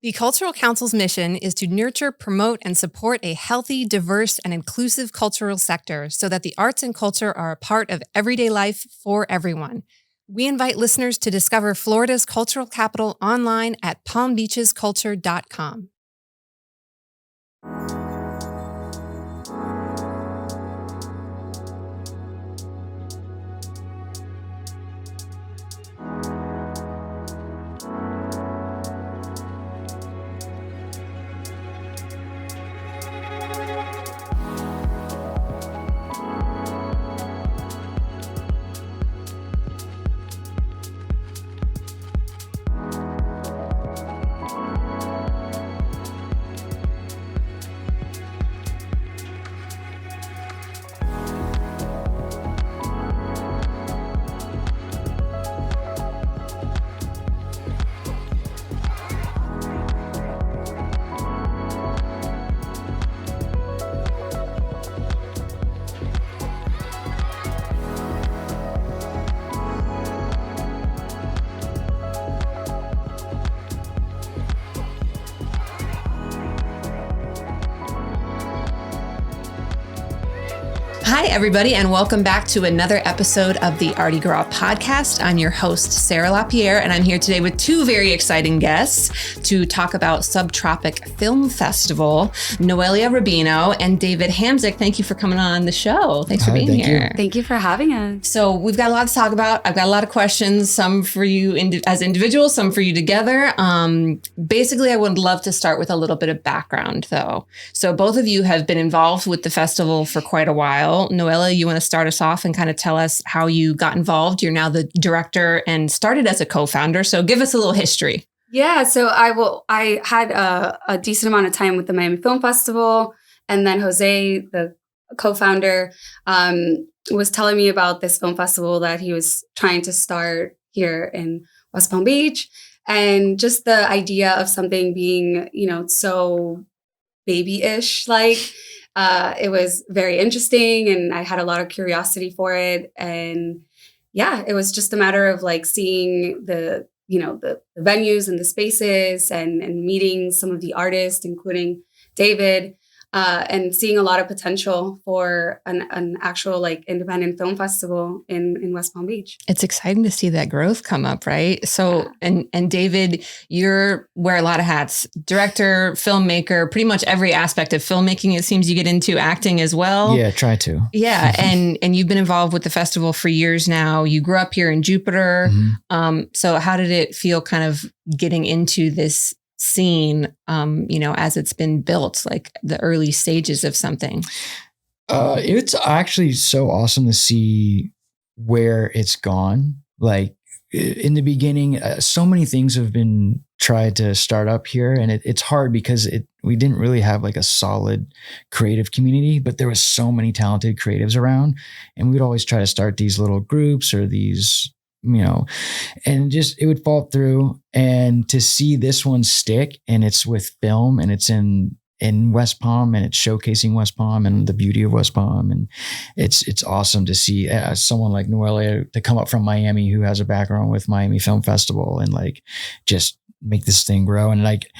The Cultural Council's mission is to nurture, promote, and support a healthy, diverse, and inclusive cultural sector so that the arts and culture are a part of everyday life for everyone. We invite listeners to discover Florida's cultural capital online at palmbeachesculture.com. Hi, everybody, and welcome back to another episode of the ArtiGras Podcast. I'm your host, Sarah LaPierre, and I'm here today with two very exciting guests to talk about Subtropic Film Festival, Noelia and David Hamzik. Thank you for coming on the show. Thanks for being here. Thank you for having us. So we've got a lot to talk about. I've got a lot of questions, some for you as individuals, some for you together. Basically, I would love to start with a little bit of background, though. So both of you have been involved with the festival for quite a while. Noelia, you want to start us off and kind of tell us how you got involved? You're now the director and started as a co-founder. So give us a little history. Yeah, so I had a decent amount of time with the Miami Film Festival. And then Jose, the co-founder, was telling me about this film festival that he was trying to start here in West Palm Beach. And just the idea of something being, so baby-ish, like, it was very interesting and I had a lot of curiosity for it. And yeah, it was just a matter of like seeing the venues and the spaces and meeting some of the artists, including David, and seeing a lot of potential for an actual like independent film festival in West Palm Beach. It's exciting to see that growth come up, right? So, yeah. And David, you're wear a lot of hats, director, filmmaker, pretty much every aspect of filmmaking. It seems you get into acting as well. Yeah, try to. Yeah. and you've been involved with the festival for years now. You grew up here in Jupiter. Mm-hmm. So how did it feel kind of getting into this scene, as it's been built, like the early stages of something? It's actually so awesome to see where it's gone. Like in the beginning, so many things have been tried to start up here, and it's hard because we didn't really have like a solid creative community, but there was so many talented creatives around, and we'd always try to start these little groups or these and just it would fall through. And to see this one stick, and it's with film, and it's in West Palm, and it's showcasing West Palm and the beauty of West Palm, and it's awesome to see someone like Noelia to come up from Miami, who has a background with Miami Film Festival, and like just make this thing grow, and like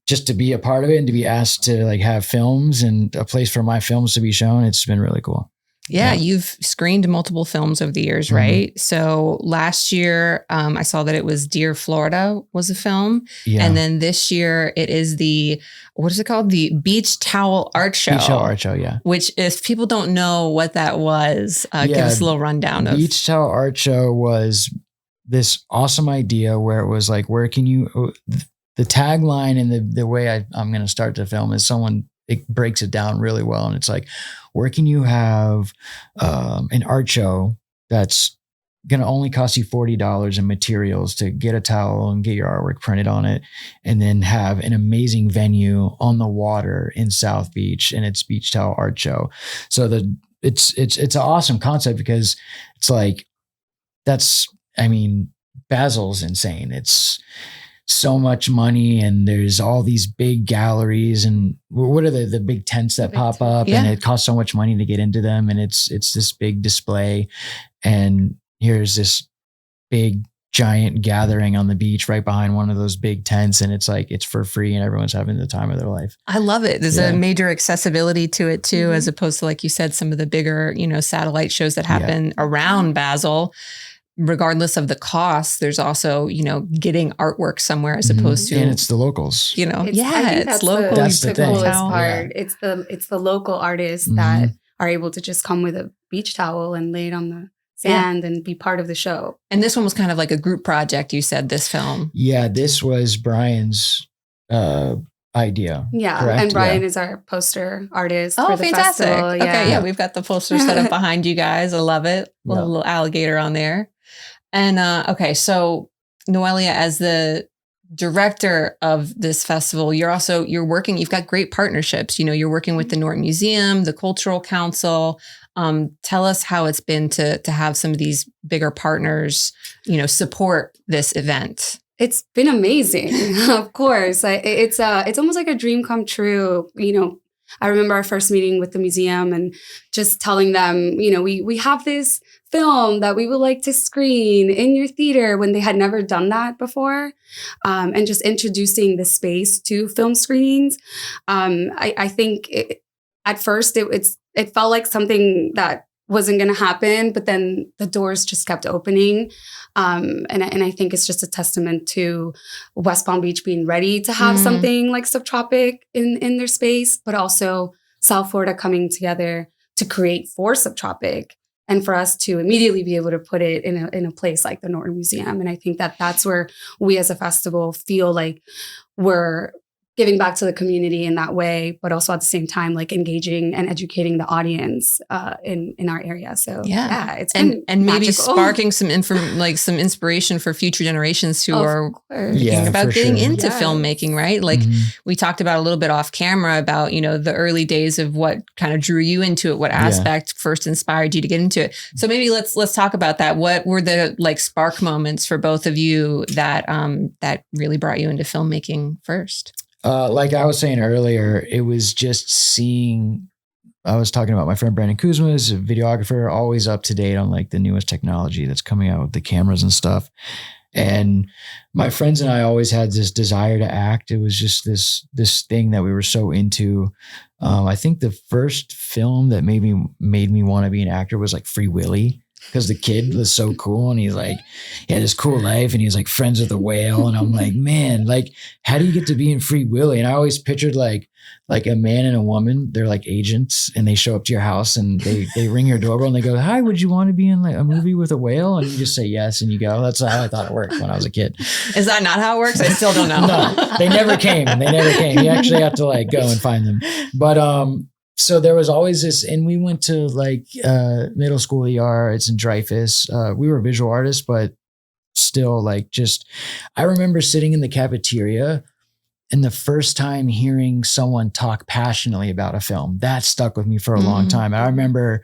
just to be a part of it and to be asked to like have films and a place for my films to be shown. It's been really cool. Yeah, you've screened multiple films over the years, right? Mm-hmm. So last year, I saw that it was Dear Florida was a film. Yeah. And then this year it is what is it called? The Beach Towel Art Show. Beach Towel Art Show, yeah. Which if people don't know what that was, give us a little rundown of. Beach Towel Art Show was this awesome idea where it was like, where can you, the tagline and the way I'm going to start the film is it breaks it down really well. And it's like, where can you have an art show that's going to only cost you $40 in materials to get a towel and get your artwork printed on it, and then have an amazing venue on the water in South Beach, and it's Beach Towel Art Show. So it's an awesome concept because it's like, Basil's insane. It's so much money, and there's all these big galleries, and what are the big tents that pop up, and it costs so much money to get into them, and it's this big display, and here's this big giant gathering on the beach right behind one of those big tents, and it's for free and everyone's having the time of their life. I love it. There's a major accessibility to it too, as opposed to, like you said, some of the bigger, satellite shows that happen around Basel. Regardless of the cost, there's also, getting artwork somewhere as opposed to, and it's the locals. It's local. That's the coolest thing. part. Yeah. It's the local artists that are able to just come with a beach towel and lay it on the sand and be part of the show. And this one was kind of like a group project, you said, this film. Yeah, this was Brian's idea. Yeah, correct? And Brian is our poster artist for the fantastic. festival. Okay, we've got the poster set up behind you guys. I love it. Little alligator on there. And so Noelia, as the director of this festival, you're working, you've got great partnerships. You're working with the Norton Museum, the Cultural Council. Tell us how it's been to have some of these bigger partners, support this event. It's been amazing, of course. It's almost like a dream come true. I remember our first meeting with the museum and just telling them, we have this film that we would like to screen in your theater when they had never done that before, and just introducing the space to film screenings. I think at first it felt like something that wasn't going to happen, but then the doors just kept opening. And I think it's just a testament to West Palm Beach being ready to have something like Subtropic in their space, but also South Florida coming together to create for Subtropic and for us to immediately be able to put it in a place like the Norton Museum. And I think that's where we as a festival feel like we're giving back to the community in that way, but also at the same time, like engaging and educating the audience in our area. So it's been and maybe magical. sparking some inspiration for future generations who are thinking about getting into filmmaking, right? Like we talked about a little bit off camera about, the early days of what kind of drew you into it, what aspect first inspired you to get into it. So maybe let's talk about that. What were the spark moments for both of you that really brought you into filmmaking first? Like I was saying earlier, it was just I was talking about my friend Brandon Kuzma, is a videographer, always up to date on the newest technology that's coming out with the cameras and stuff. And my friends and I always had this desire to act. It was just this thing that we were so into. I think the first film that made me want to be an actor was Free Willy. Because the kid was so cool and he had this cool life and he was friends with a whale. And I'm like, man, how do you get to be in Free Willy? And I always pictured like a man and a woman, they're agents and they show up to your house and they ring your doorbell and they go, hi, would you want to be in a movie with a whale? And you just say yes and you go. That's how I thought it worked when I was a kid. Is that not how it works? I still don't know. No, they never came. You actually have to go and find them. But, so there was always this, and we went to middle school ER. It's in Dreyfus. We were visual artists, but still I remember sitting in the cafeteria and the first time hearing someone talk passionately about a film, that stuck with me for a long time. And I remember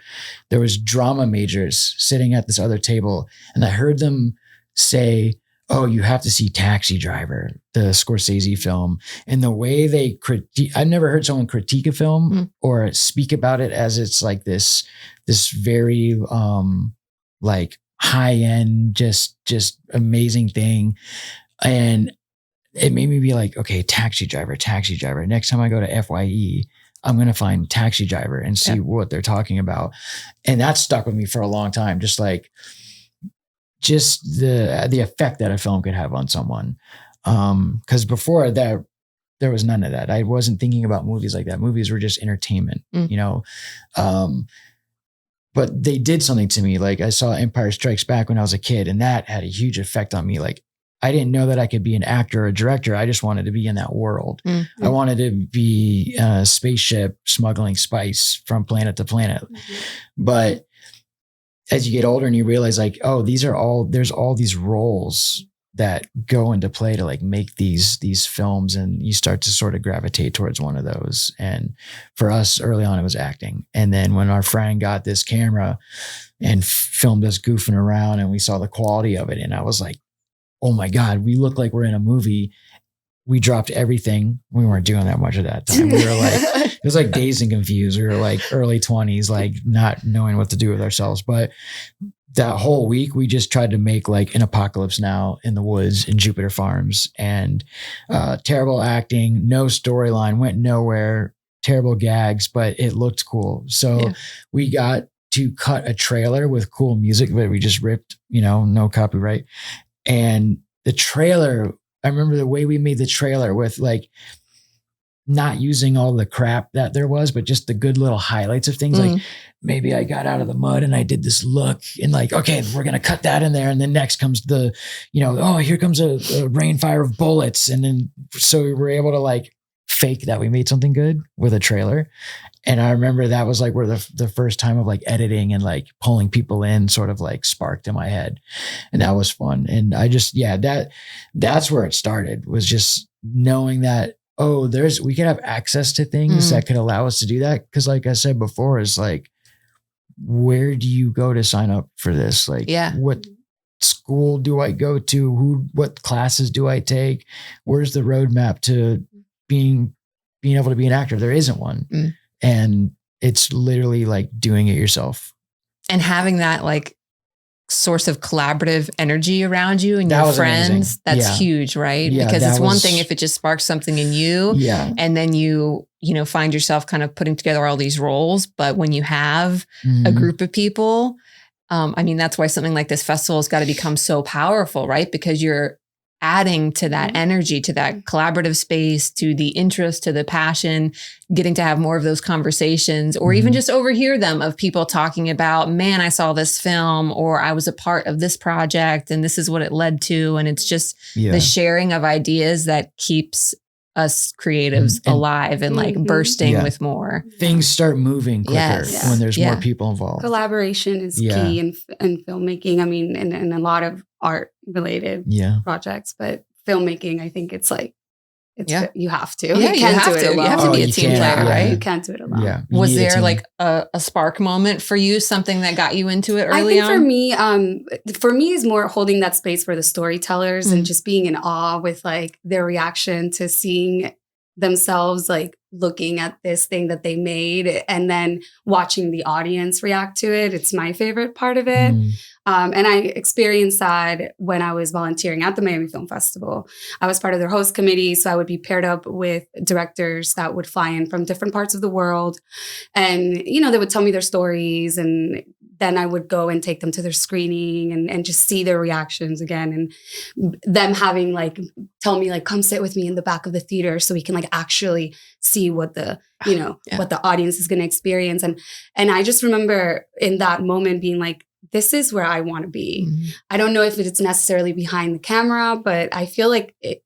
there was drama majors sitting at this other table and I heard them say, oh, you have to see Taxi Driver, the Scorsese film. And the way they critique, I've never heard someone critique a film or speak about it as it's this very high end, just amazing thing. And it made me be okay, Taxi Driver. Next time I go to FYE, I'm going to find Taxi Driver and see what they're talking about. And that stuck with me for a long time. Just the effect that a film could have on someone. Because before that, there was none of that. I wasn't thinking about movies like that. Movies were just entertainment, but they did something to me. I saw Empire Strikes Back when I was a kid and that had a huge effect on me. I didn't know that I could be an actor or a director. I just wanted to be in that world. I wanted to be a spaceship smuggling spice from planet to planet. But as you get older and you realize there's all these roles that go into play to make these films, and you start to sort of gravitate towards one of those. And for us early on, it was acting. And then when our friend got this camera and filmed us goofing around and we saw the quality of it, and I was like, oh my God, we look like we're in a movie. We dropped everything. We weren't doing that much at that time. We were it was Dazed and Confused. We were early 20s, not knowing what to do with ourselves. But that whole week, we just tried to make like an apocalypse now in the woods in Jupiter Farms, and terrible acting, no storyline, went nowhere, terrible gags, but it looked cool. So we got to cut a trailer with cool music that we just ripped, no copyright. And the trailer, I remember the way we made the trailer with like not using all the crap that there was, but just the good little highlights of things. Like maybe I got out of the mud and I did this look and like, okay, we're going to cut that in there. And then next comes the, oh, here comes a rain fire of bullets. And then, so we were able to like fake that we made something good with a trailer. And I remember that was like where the first time of like editing and like pulling people in sort of like sparked in my head. And that was fun. And I just, that's where it started, was just knowing that, oh, we could have access to things that could allow us to do that. Cause like I said before, is like, where do you go to sign up for this? Like, what school do I go to? What classes do I take? Where's the roadmap to being able to be an actor? There isn't one. And it's literally like doing it yourself. And having that like source of collaborative energy around you and your friends, amazing. That's huge, right? Because it's one thing if it just sparks something in you and then you find yourself kind of putting together all these roles. But when you have a group of people, that's why something like this festival has got to become so powerful, right? Because you're adding to that energy, to that collaborative space, to the interest, to the passion, getting to have more of those conversations, or even just overhear them of people talking about, man, I saw this film, or I was a part of this project and this is what it led to. And it's just the sharing of ideas that keeps us creatives alive and like bursting with more. Things start moving quicker when there's more people involved. Collaboration is key in filmmaking. In a lot of art related projects, but filmmaking, I think it's like, you have to. Yeah, you can't do it alone. You have to be a team player, right? You can't do it alone. Yeah. Was there like a spark moment for you, something that got you into it early on? For me is more holding that space for the storytellers and just being in awe with like their reaction to seeing themselves like looking at this thing that they made and then watching the audience react to it. It's my favorite part of it. And I experienced that when I was volunteering at the Miami Film Festival. I was part of their host committee, so I would be paired up with directors that would fly in from different parts of the world. And, they would tell me their stories, and then I would go and take them to their screening and just see their reactions again. And them having like, tell me like, come sit with me in the back of the theater so we can like actually see what the, what the audience is going to experience. And I just remember in that moment being like, this is where I want to be. I don't know if it's necessarily behind the camera, but I feel like it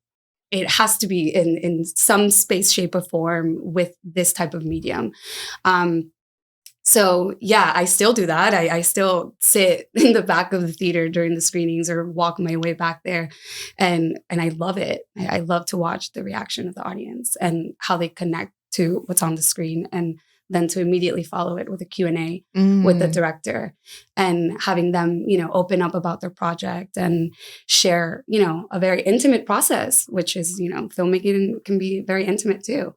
has to be in some space, shape, or form with this type of medium. So yeah, I still do that. I still sit in the back of the theater during the screenings or walk my way back there. And I love it. I love to watch the reaction of the audience and how they connect to what's on the screen, and then to immediately follow it with a Q&A with the director and having them, open up about their project and share, a very intimate process, which is, filmmaking can be very intimate too.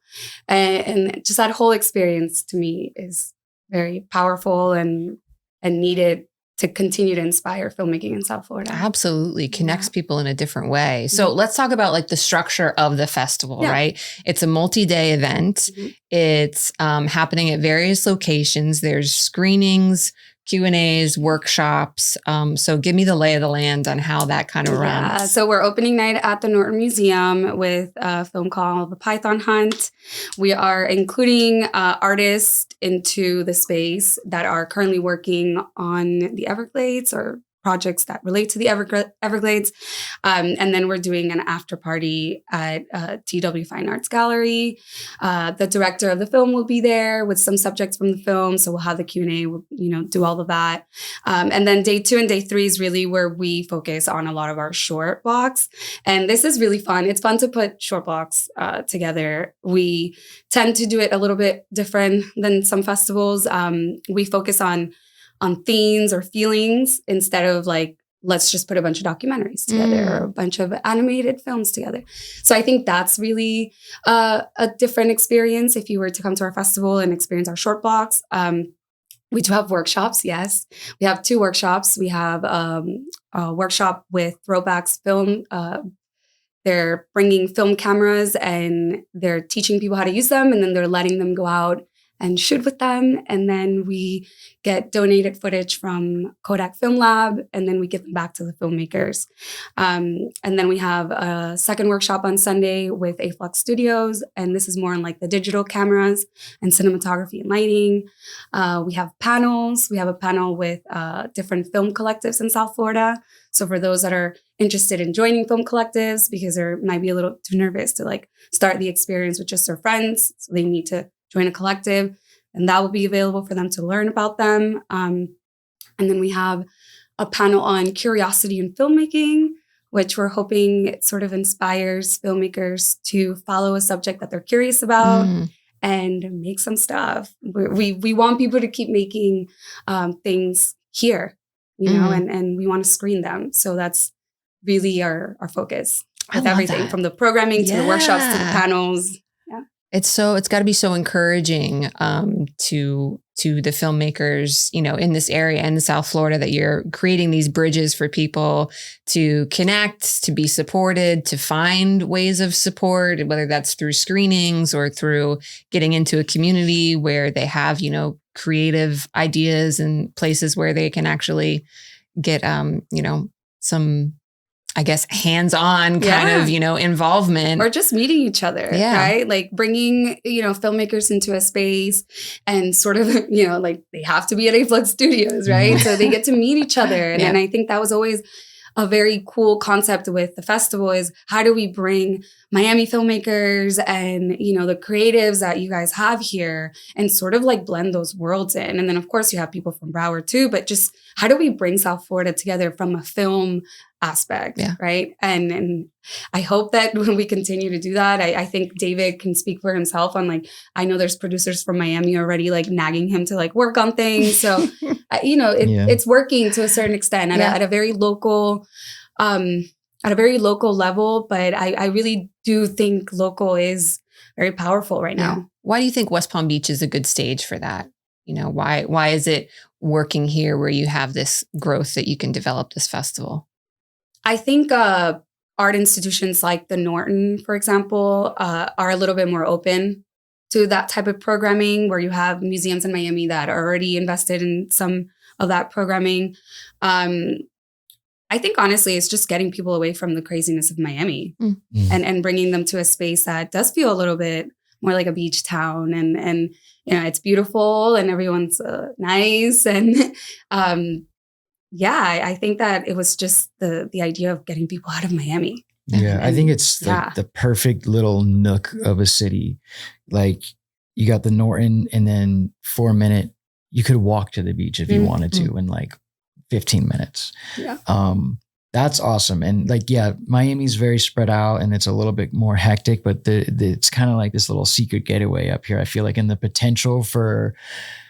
And just that whole experience to me is very powerful and needed to continue to inspire filmmaking in South Florida. Absolutely. Connects people in a different way. So let's talk about like the structure of the festival, right? It's a multi-day event. It's happening at various locations. There's screenings, Q&As, workshops. So give me the lay of the land on how that kind of runs. So we're opening night at the Norton Museum with a film called The Python Hunt. We are including artists into the space that are currently working on the Everglades or projects that relate to the Everglades. And then we're doing an after party at TW Fine Arts Gallery. The director of the film will be there with some subjects from the film. So we'll have the Q&A, we'll, do all of that. And then day 2 and day 3 is really where we focus on a lot of our short blocks. And this is really fun. It's fun to put short blocks together. We tend to do it a little bit different than some festivals. We focus on themes or feelings instead of like, let's just put a bunch of documentaries together or a bunch of animated films together. So I think that's really a different experience if you were to come to our festival and experience our short blocks. We do have workshops, yes. We have 2 workshops. We have a workshop with Throwbacks Film. They're bringing film cameras and they're teaching people how to use them, and then they're letting them go out and shoot with them. And then we get donated footage from Kodak Film Lab, and then we give them back to the filmmakers. And then we have a second workshop on Sunday with A-Flux Studios, and this is more on like the digital cameras and cinematography and lighting. We have panels. We have a panel with different film collectives in South Florida. So for those that are interested in joining film collectives, because they might be a little too nervous to like start the experience with just their friends, so they need to join a collective, and that will be available for them to learn about them. And then we have a panel on curiosity in filmmaking, which we're hoping it sort of inspires filmmakers to follow a subject that they're curious about and make some stuff. We want people to keep making things here, you know, and we want to screen them. So that's really our focus with everything from the programming to the workshops to the panels. It's got to be so encouraging to the filmmakers, you know, in this area in South Florida, that you're creating these bridges for people to connect, to be supported, to find ways of support, whether that's through screenings or through getting into a community where they have, you know, creative ideas and places where they can actually get, you know, some, I guess, hands-on kind of, you know, involvement. Or just meeting each other, right? Like bringing, you know, filmmakers into a space and sort of, you know, like they have to be at A-Flux Studios, right? So they get to meet each other. And I think that was always a very cool concept with the festival, is how do we bring Miami filmmakers and, you know, the creatives that you guys have here and sort of like blend those worlds in. And then of course you have people from Broward too, but just how do we bring South Florida together from a film aspect, right? And I hope that when we continue to do that, I think David can speak for himself on like, I know there's producers from Miami already like nagging him to like work on things. So, you know, it's working to a certain extent at a very local, level. But I really do think local is very powerful right now. Why do you think West Palm Beach is a good stage for that? You know, why is it working here where you have this growth that you can develop this festival? I think art institutions like the Norton, for example, are a little bit more open to that type of programming, where you have museums in Miami that are already invested in some of that programming. I think, honestly, it's just getting people away from the craziness of Miami and bringing them to a space that does feel a little bit more like a beach town. And you know, it's beautiful and everyone's nice. And I think that it was just the idea of getting people out of Miami. Yeah, I think it's like the perfect little nook of a city. Like you got the Norton, and then for a minute, you could walk to the beach if you wanted to in like 15 minutes. Yeah. That's awesome. And like, Miami's very spread out and it's a little bit more hectic, but it's kind of like this little secret getaway up here. I feel like, and the potential for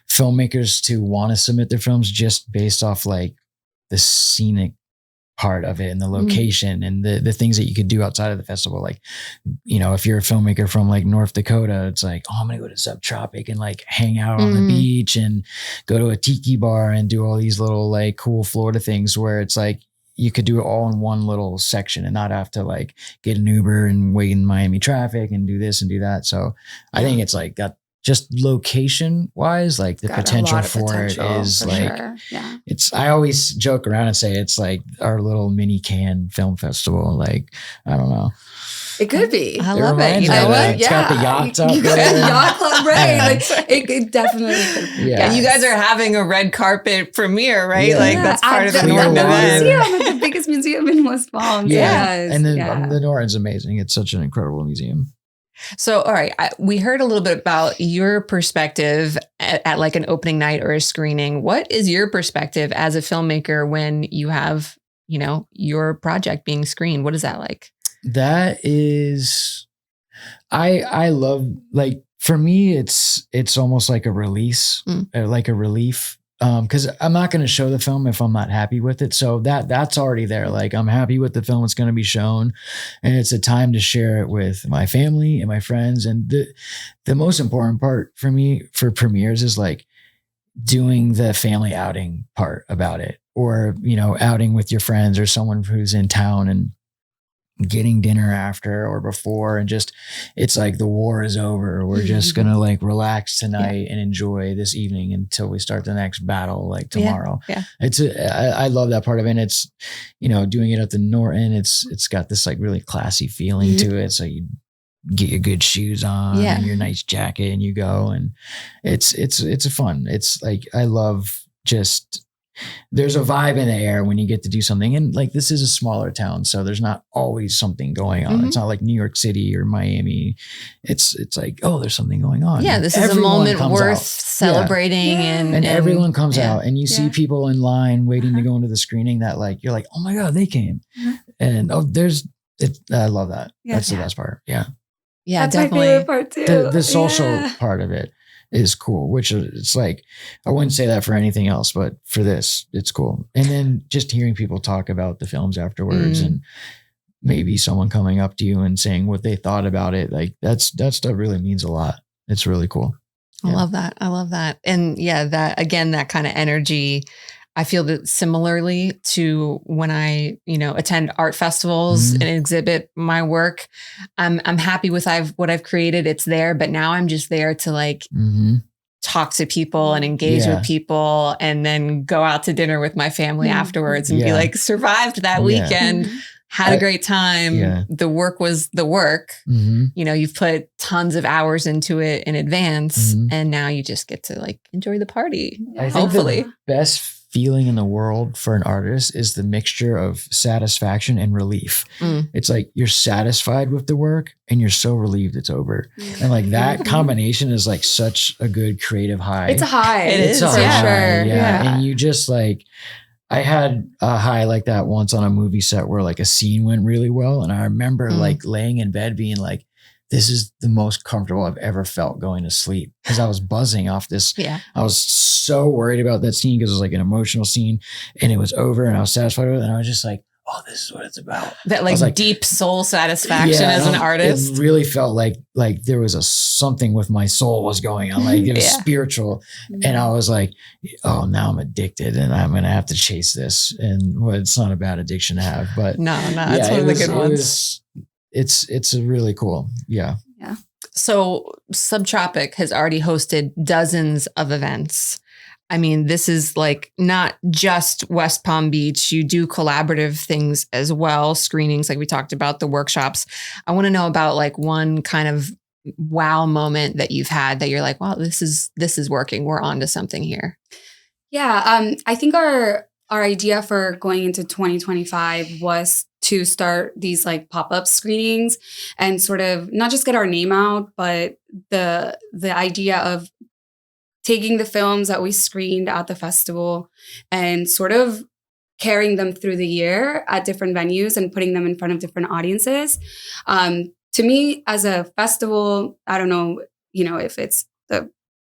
filmmakers to want to submit their films just based off like the scenic part of it and the location and the things that you could do outside of the festival. Like, you know, if you're a filmmaker from like North Dakota, it's like, oh, I'm going to go to Subtropic and like hang out on the beach and go to a tiki bar and do all these little like cool Florida things, where it's like, you could do it all in one little section and not have to like get an Uber and wait in Miami traffic and do this and do that. So I think it's like got just location wise, like the potential for it is like, it's, I always joke around and say it's like our little mini Cannes film festival. Like, I don't know. It could be. I love it. You know what? It's got the yachts out there. Yacht club, right? Like it definitely could be. Yeah. And you guys are having a red carpet premiere, right? Yeah. Like that's part of the Norton event. Museum, the biggest museum in West Palm. And then the Norton's amazing. It's such an incredible museum. So, all right, we heard a little bit about your perspective at like an opening night or a screening. What is your perspective as a filmmaker when you have, you know, your project being screened? What is that like? That is, I love, like, for me, it's almost like a release, like a relief. Cause I'm not going to show the film if I'm not happy with it. So that's already there. Like, I'm happy with the film. It's going to be shown, and it's a time to share it with my family and my friends. And the most important part for me for premieres is like, doing the family outing part about it, or, outing with your friends or someone who's in town and getting dinner after or before, and just, it's like the war is over. We're just going to like relax tonight and enjoy this evening until we start the next battle, like tomorrow. Yeah. I love that part of it. And it's, doing it at the Norton, it's got this like really classy feeling to it. So you get your good shoes on and your nice jacket and you go, and it's fun. It's like, I love just, there's a vibe in the air when you get to do something. And like, this is a smaller town, so there's not always something going on. It's not like New York City or Miami. It's like, oh, there's something going on. Yeah. This is a moment worth celebrating. And everyone comes out, and you see people in line waiting to go into the screening that like, you're like, oh my God, they came. And I love that. That's the best part. Yeah. Yeah, that's definitely. my favorite part too. The social part of it is cool, which it's like, I wouldn't say that for anything else, but for this, it's cool. And then just hearing people talk about the films afterwards, and maybe someone coming up to you and saying what they thought about it. Like that stuff really means a lot. It's really cool. I love that. And that kind of energy, I feel that similarly to when I, attend art festivals and exhibit my work. I'm happy with what I've created. It's there, but now I'm just there to like talk to people and engage with people, and then go out to dinner with my family afterwards and be like, survived that weekend, had a great time. Yeah. The work was the work. You've put tons of hours into it in advance, and now you just get to like enjoy the party. Hopefully, the best feeling in the world for an artist is the mixture of satisfaction and relief. It's like you're satisfied with the work and you're so relieved it's over. And like that combination is like such a good creative high. It's a high. It's a high. Sure. Yeah. And you just like, I had a high like that once on a movie set where like a scene went really well. And I remember like laying in bed being like, this is the most comfortable I've ever felt going to sleep, because I was buzzing off this. I was so worried about that scene because it was like an emotional scene, and it was over and I was satisfied with it. And I was just like, oh, this is what it's about. That like deep soul satisfaction as an artist. It really felt like there was something with my soul was going on. Like it was spiritual. And I was like, oh, now I'm addicted and I'm going to have to chase this. And it's not a bad addiction to have, but no, it's one of the good ones. It's a really cool. Yeah. So Subtropic has already hosted dozens of events. I mean, this is like not just West Palm Beach. You do collaborative things as well, screenings like we talked about, the workshops. I want to know about like one kind of wow moment that you've had that you're like, wow, this is working. We're onto something here. Yeah. I think our idea for going into 2025 was to start these like pop-up screenings and sort of not just get our name out, but the idea of taking the films that we screened at the festival and sort of carrying them through the year at different venues and putting them in front of different audiences. To me, as a festival, I don't know, if it's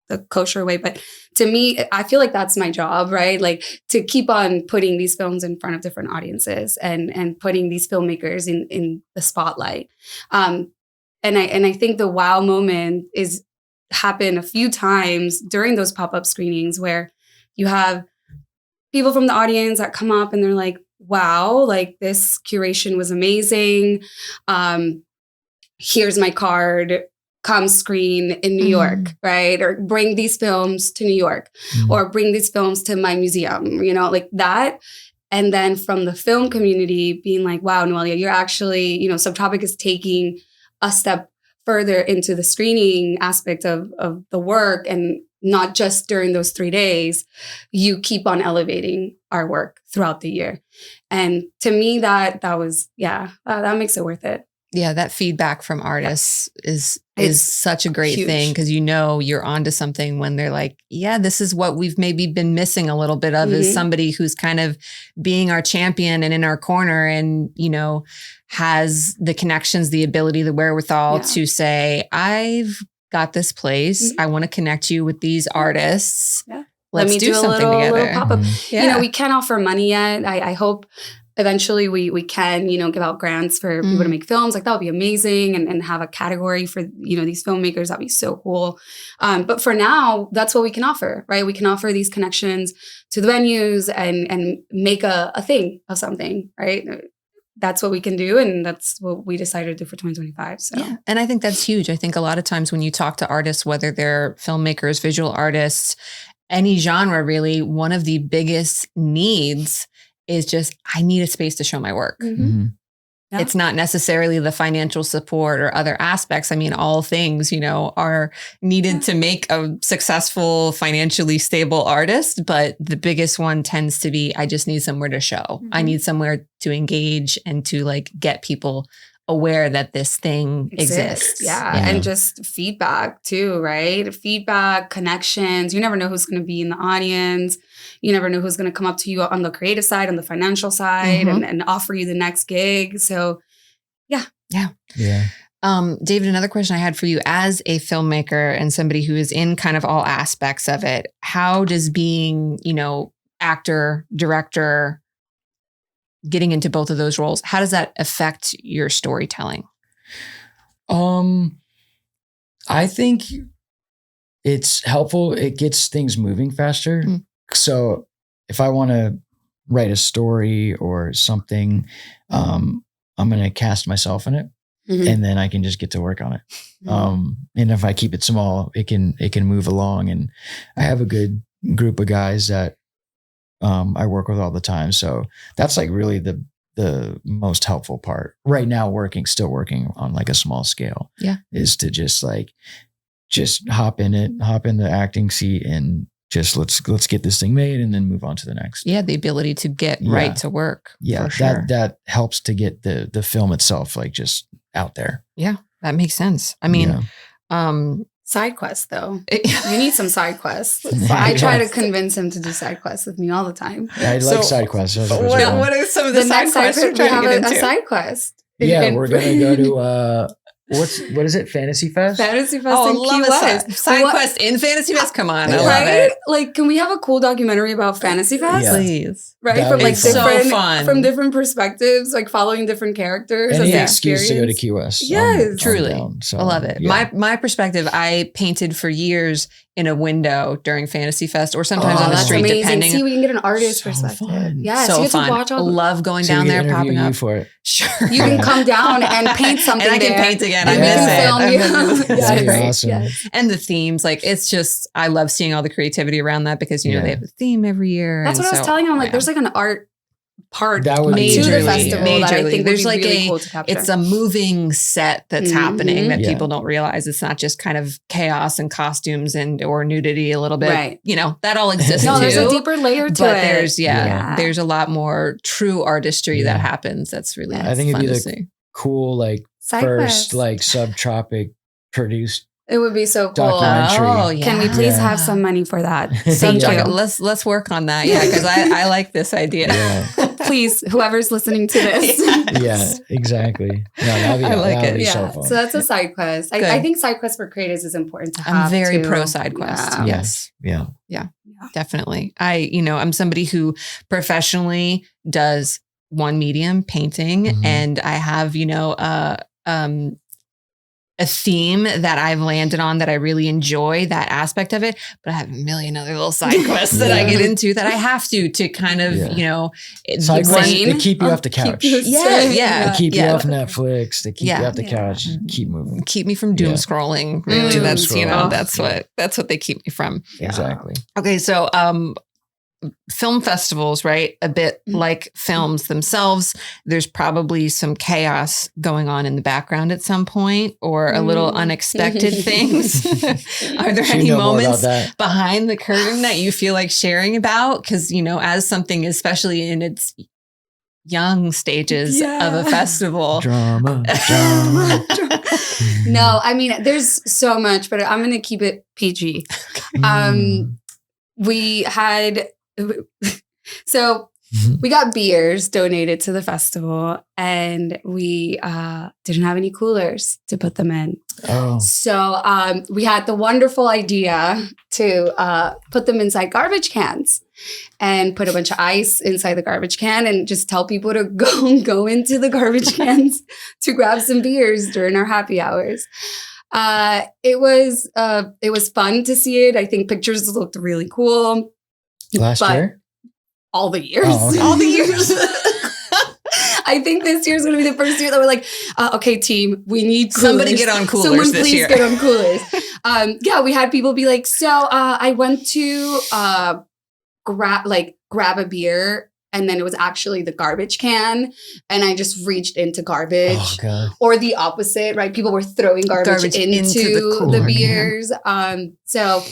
the kosher way, but to me, I feel like that's my job, right? Like to keep on putting these films in front of different audiences and putting these filmmakers in the spotlight. And I think the wow moment is happened a few times during those pop-up screenings where you have people from the audience that come up and they're like, wow, like this curation was amazing. Here's my card. Come screen in New York, right? Or bring these films to New York or bring these films to my museum, like that. And then from the film community being like, wow, Noelia, you're actually, Subtropic is taking a step further into the screening aspect of the work, and not just during those 3 days. You keep on elevating our work throughout the year. And to me, that was, that makes it worth it. Yeah, that feedback from artists is such a great thing, because you're onto something when they're like, yeah, this is what we've maybe been missing a little bit of, is somebody who's kind of being our champion and in our corner and, has the connections, the ability, the wherewithal to say, I've got this place. I want to connect you with these artists. Let's do something together. Little pop-up. We can't offer money yet. I hope eventually we can, give out grants for people to make films. Like that would be amazing, and have a category for, these filmmakers. That'd be so cool. But for now, that's what we can offer, right? We can offer these connections to the venues and make a thing of something, right? That's what we can do. And that's what we decided to do for 2025. So, yeah. And I think that's huge. I think a lot of times when you talk to artists, whether they're filmmakers, visual artists, any genre really, one of the biggest needs is just, I need a space to show my work. Yeah. It's not necessarily the financial support or other aspects. I mean, all things, are needed to make a successful, financially stable artist. But the biggest one tends to be, I just need somewhere to show. I need somewhere to engage and to like get people aware that this thing exists. Yeah. And just feedback too, right? Feedback, connections. You never know who's going to be in the audience. You never know who's going to come up to you on the creative side, on the financial side, and offer you the next gig. So yeah. David, another question I had for you as a filmmaker and somebody who is in kind of all aspects of it, how does being, actor, director, getting into both of those roles, how does that affect your storytelling? I think it's helpful. It gets things moving faster. So if I want to write a story or something, I'm going to cast myself in it, and then I can just get to work on it. And if I keep it small, it can move along. And I have a good group of guys that I work with all the time. So that's like really the most helpful part right now, still working on like a small scale, is to just hop in the acting seat and just let's get this thing made and then move on to the next. Yeah. The ability to get right to work. Yeah. For sure. That helps to get the film itself, like just out there. Yeah. That makes sense. I mean, side quests, though. You need some side quests. I try to convince him to do side quests with me all the time. I like side quests. What are some of the side quests we're trying to get into? A side quest. Yeah, we're going to go to what is it? Fantasy Fest? Fantasy Fest in Key West. Side quest in Fantasy Fest? Come on. I love right? it. Like, can we have a cool documentary about Fantasy Fest? Yeah. Please. Right? That From like so fun. from different perspectives, like following different characters. Any as excuse to go to Key West. Yes. Truly. So, I love it. Yeah. My perspective, I painted for years in a window during Fantasy Fest or sometimes on the street, amazing. depending. See, we can get an artist So perspective. fun. Yeah, so you get fun. to watch all Love going So down we there, can popping interview up. you for it. Sure. You can come down and paint something and I can there. paint again. And I we miss can it. film I you. miss it. That'd be Yes. awesome. Yes. And the themes, like it's just, I love seeing all the creativity around that because, they have a theme every year. That's what I was telling you. I'm like, there's like an art part That would be to the majorly, festival yeah. that I Majorly. think There's would be like really cool to capture. it's a moving set that's happening that Yeah. people don't realize. It's not just kind of chaos and costumes or nudity a little bit. Right. That all exists No, too. there's a deeper layer to but it. there's a lot more true artistry that happens. That's really Yeah. I think fun it'd be to see. cool, like Side first quests. like subtropic produced It would be so cool. documentary. Oh, yeah. Can we please Yeah. have some money for that? Thank Thank you. you. Let's work on that. Yeah, because I like this idea. Yeah. Please, whoever's listening to this. Yeah, exactly. No, that'd be, I like that'd it. be so Yeah, fun. so that's a side quest. Good. I think side quest for creatives is important to have. I'm very too. pro side quest. Yeah. Yes. Yeah. Definitely. I'm somebody who professionally does one medium, painting, and I have, a theme that I've landed on that I really enjoy that aspect of it, but I have a million other little side quests that I get into that I have to kind of, Side quests brain. to keep you off the couch. Keep you sane. Yeah. To keep you off Netflix, to keep you off the Yeah. couch, keep moving. keep me from doom scrolling. Really, Doom that's scroll. that's what they keep me from. Exactly. Okay, so film festivals, right? A bit like films themselves, there's probably some chaos going on in the background at some point or a little unexpected things. Are there any moments behind the curtain that you feel like sharing about? Because, as something, especially in its young stages of a festival. Drama. No, I mean, there's so much, but I'm going to keep it PG. We had, so we got beers donated to the festival, and we didn't have any coolers to put them in. Oh. So we had the wonderful idea to put them inside garbage cans and put a bunch of ice inside the garbage can and just tell people to go into the garbage cans to grab some beers during our happy hours. It was fun to see it. I think pictures looked really cool. Last year? All the years. Oh, okay. All the years. I think this year is going to be the first year that we're like, okay, team, we need coolers. Somebody get on coolers Someone this please year. get on coolers. Yeah, we had people be like, so I went to grab a beer, and then it was actually the garbage can, and I just reached into garbage. Oh, God. Or the opposite, right? People were throwing garbage into the beers. So,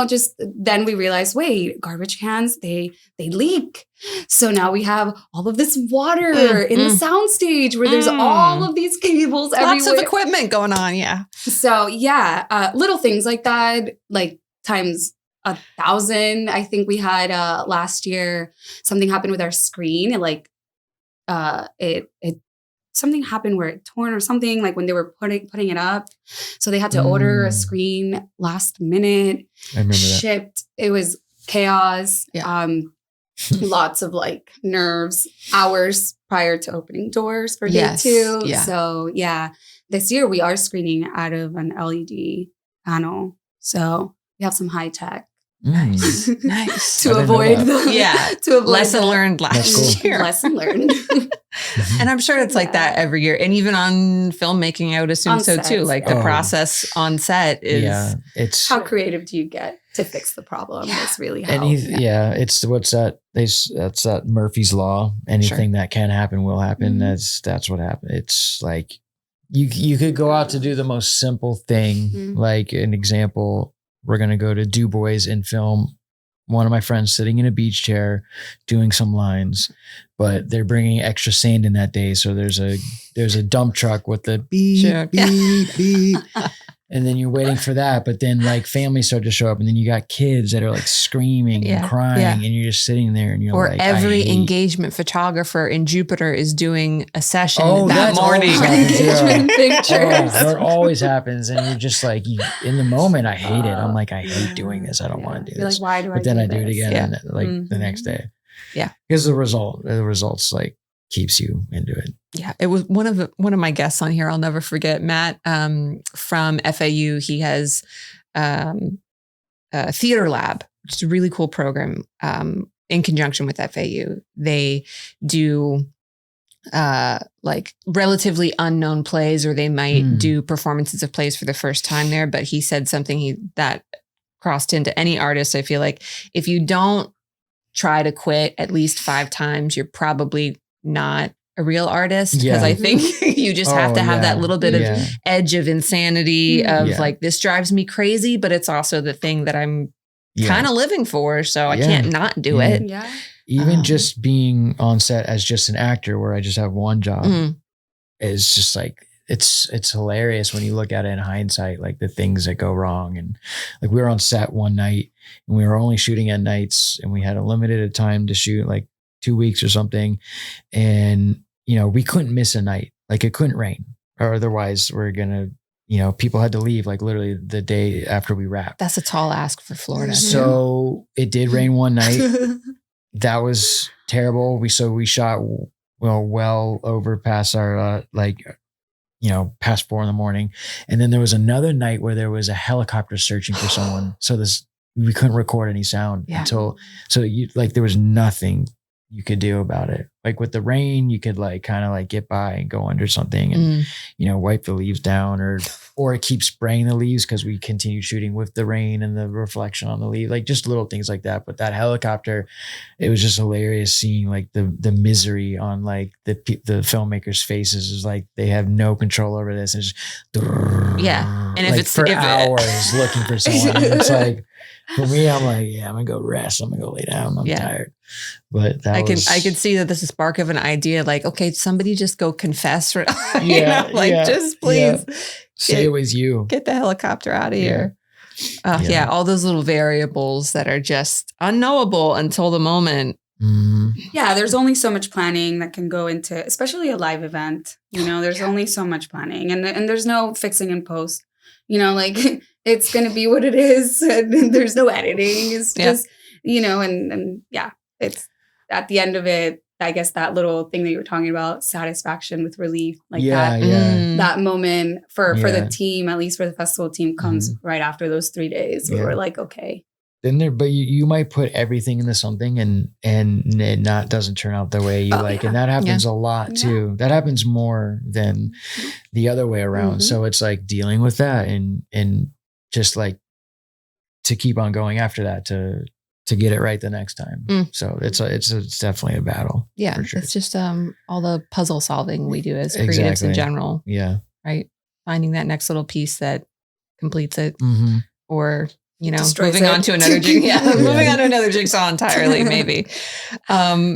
just then we realized, wait, garbage cans, they leak. So now we have all of this water in the soundstage where there's all of these cables everywhere. Lots of equipment going on, yeah. So yeah, little things like that, like times 1,000. I think we had last year, something happened with our screen. It something happened where it torn or something, like when they were putting it up. So they had to order a screen last minute. I remember that. Shipped. It was chaos. Yeah. Lots of nerves, hours prior to opening doors for day 2. Yeah. So yeah, this year we are screening out of an LED panel. So we have some high tech. Nice. To avoid lesson learned last year. Lesson learned. And I'm sure it's like that every year. And even on filmmaking, I would assume so too. Like the process on set is it's how creative do you get to fix the problem? Is really how. And it's what's that? That's that Murphy's Law. Anything that can happen will happen. Mm-hmm. That's what happened. It's like you could go out to do the most simple thing. Like an example. We're going to go to Du Bois and film one of my friends sitting in a beach chair doing some lines, but they're bringing extra sand in that day. So there's a dump truck with the beep, beep, beep. And then you're waiting for that. But then families start to show up, and then you got kids that are screaming and crying, and you're just sitting there and you're or every engagement photographer in Jupiter is doing a session that morning. Engagement pictures. That always happens. And you're just in the moment, I hate it. I'm I hate doing this. I don't want to do this. Why do I But then I do this? it again the next day. Yeah. Because the results keeps you into it. Yeah, it was one of my guests on here. I'll never forget Matt from FAU. He has a theater lab, which is a really cool program. In conjunction with FAU, they do relatively unknown plays, or they might do performances of plays for the first time there. But he said something that crossed into any artist. I feel like if you don't try to quit at least 5 times, you're probably not a real artist, because I think you just have to have that little bit of edge of insanity of this drives me crazy, but it's also the thing that I'm kind of living for, so I can't not do it. Yeah. Even just being on set as just an actor where I just have one job is just it's hilarious when you look at it in hindsight, the things that go wrong. And we were on set one night and we were only shooting at nights, and we had a limited time to shoot 2 weeks or something. And, we couldn't miss a night. It couldn't rain, or otherwise we're going to, people had to leave literally the day after we wrapped. That's a tall ask for Florida. So it did rain one night. That was terrible. We shot well over past our, past 4 a.m. And then there was another night where there was a helicopter searching for someone. So we couldn't record any sound until, there was nothing you could do about it. With the rain, you could get by and go under something and, wipe the leaves down or keep spraying the leaves, because we continued shooting with the rain and the reflection on the leaf, just little things like that. But that helicopter, it was just hilarious seeing the misery on the filmmakers' faces. Is they have no control over this. And it's just, and if it's for hours looking for someone. And it's for me, I'm I'm gonna go rest. I'm gonna go lay down. I'm tired. But I could see that this is spark of an idea. Okay, somebody just go confess. Just please say it was you. Get the helicopter out of here. All those little variables that are just unknowable until the moment. Yeah, there's only so much planning that can go into, especially a live event. There's only so much planning, and there's no fixing in post. Like it's gonna be what it is, and there's no editing. It's just and it's at the end of it. I guess that little thing that you were talking about, satisfaction with relief, that moment for the team, at least for the festival team, comes right after those 3 days where we're like, okay. Then but you might put everything into something and it doesn't turn out the way you like. And that happens a lot too. That happens more than the other way around. So it's like dealing with that and just like to keep on going after that to get it right the next time. So it's definitely a battle. Yeah. Sure. It's just all the puzzle solving we do as creatives in general. Yeah. Right. Finding that next little piece that completes it or destroys moving it. on to another moving on to another jigsaw entirely, maybe.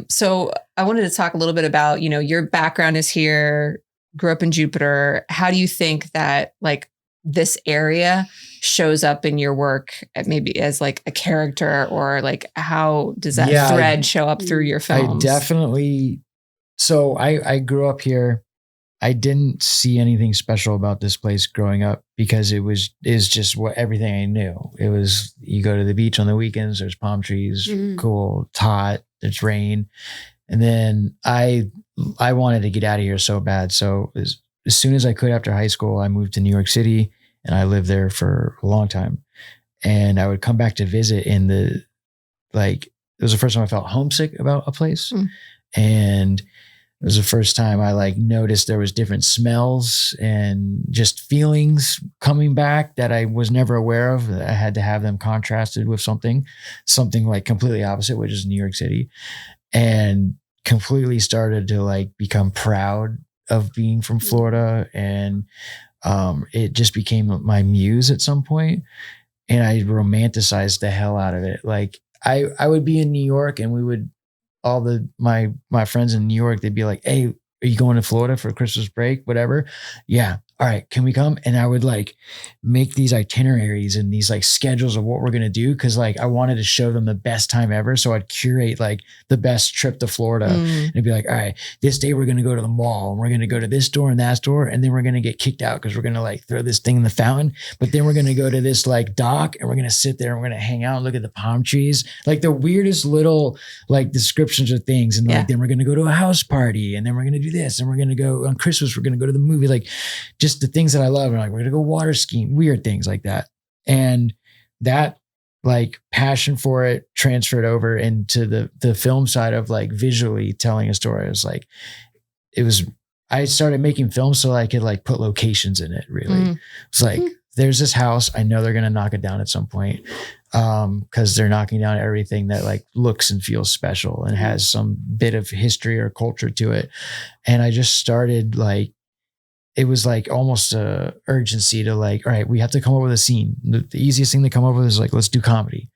So I wanted to talk a little bit about, your background is here, grew up in Jupiter. How do you think that like this area shows up in your work maybe as like a character, or like how does that thread show up through your films? I definitely. So I grew up here. I didn't see anything special about this place growing up because is just everything I knew. It was, you go to the beach on the weekends, there's palm trees, cool, it's hot, it's rain. And then I wanted to get out of here so bad. So as soon as I could after high school, I moved to New York City and I lived there for a long time. And I would come back to visit it was the first time I felt homesick about a place. And it was the first time I like noticed there was different smells and just feelings coming back that I was never aware of. I had to have them contrasted with something like completely opposite, which is New York City, and completely started to like become proud of being from Florida. And it just became my muse at some point. And I romanticized the hell out of it. Like I would be in New York and we would, my friends in New York, they'd be like, hey, are you going to Florida for Christmas break? Whatever. Yeah. All right. Can we come? And I would like make these itineraries and these like schedules of what we're going to do. Cause like I wanted to show them the best time ever. So I'd curate like the best trip to Florida and it'd be like, all right, this day we're going to go to the mall and we're going to go to this store and that store. And then we're going to get kicked out because we're going to like throw this thing in the fountain. But then we're going to go to this like dock and we're going to sit there and we're going to hang out and look at the palm trees, like the weirdest little like descriptions of things. And like, then we're going to go to a house party and then we're going to do this and we're going to go on Christmas, we're going to go to the movie. Like just the things that I love. And like, we're going to go water skiing, weird things like that. And that like passion for it transferred over into the film side of like visually telling a story. It was I started making films so I could like put locations in it really. It's like, there's this house. I know they're going to knock it down at some point. Cause they're knocking down everything that like looks and feels special and has some bit of history or culture to it. And I just started like, it was like almost a urgency to like, all right, we have to come up with a scene. The easiest thing to come up with is like, let's do comedy.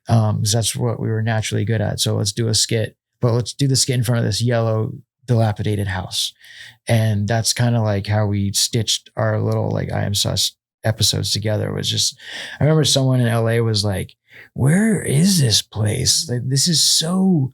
Cause that's what we were naturally good at. So let's do a skit, but let's do the skit in front of this yellow dilapidated house. And that's kind of like how we stitched our little like I Am Sus episodes together. It was just, I remember someone in LA was like, where is this place? Like, this is so,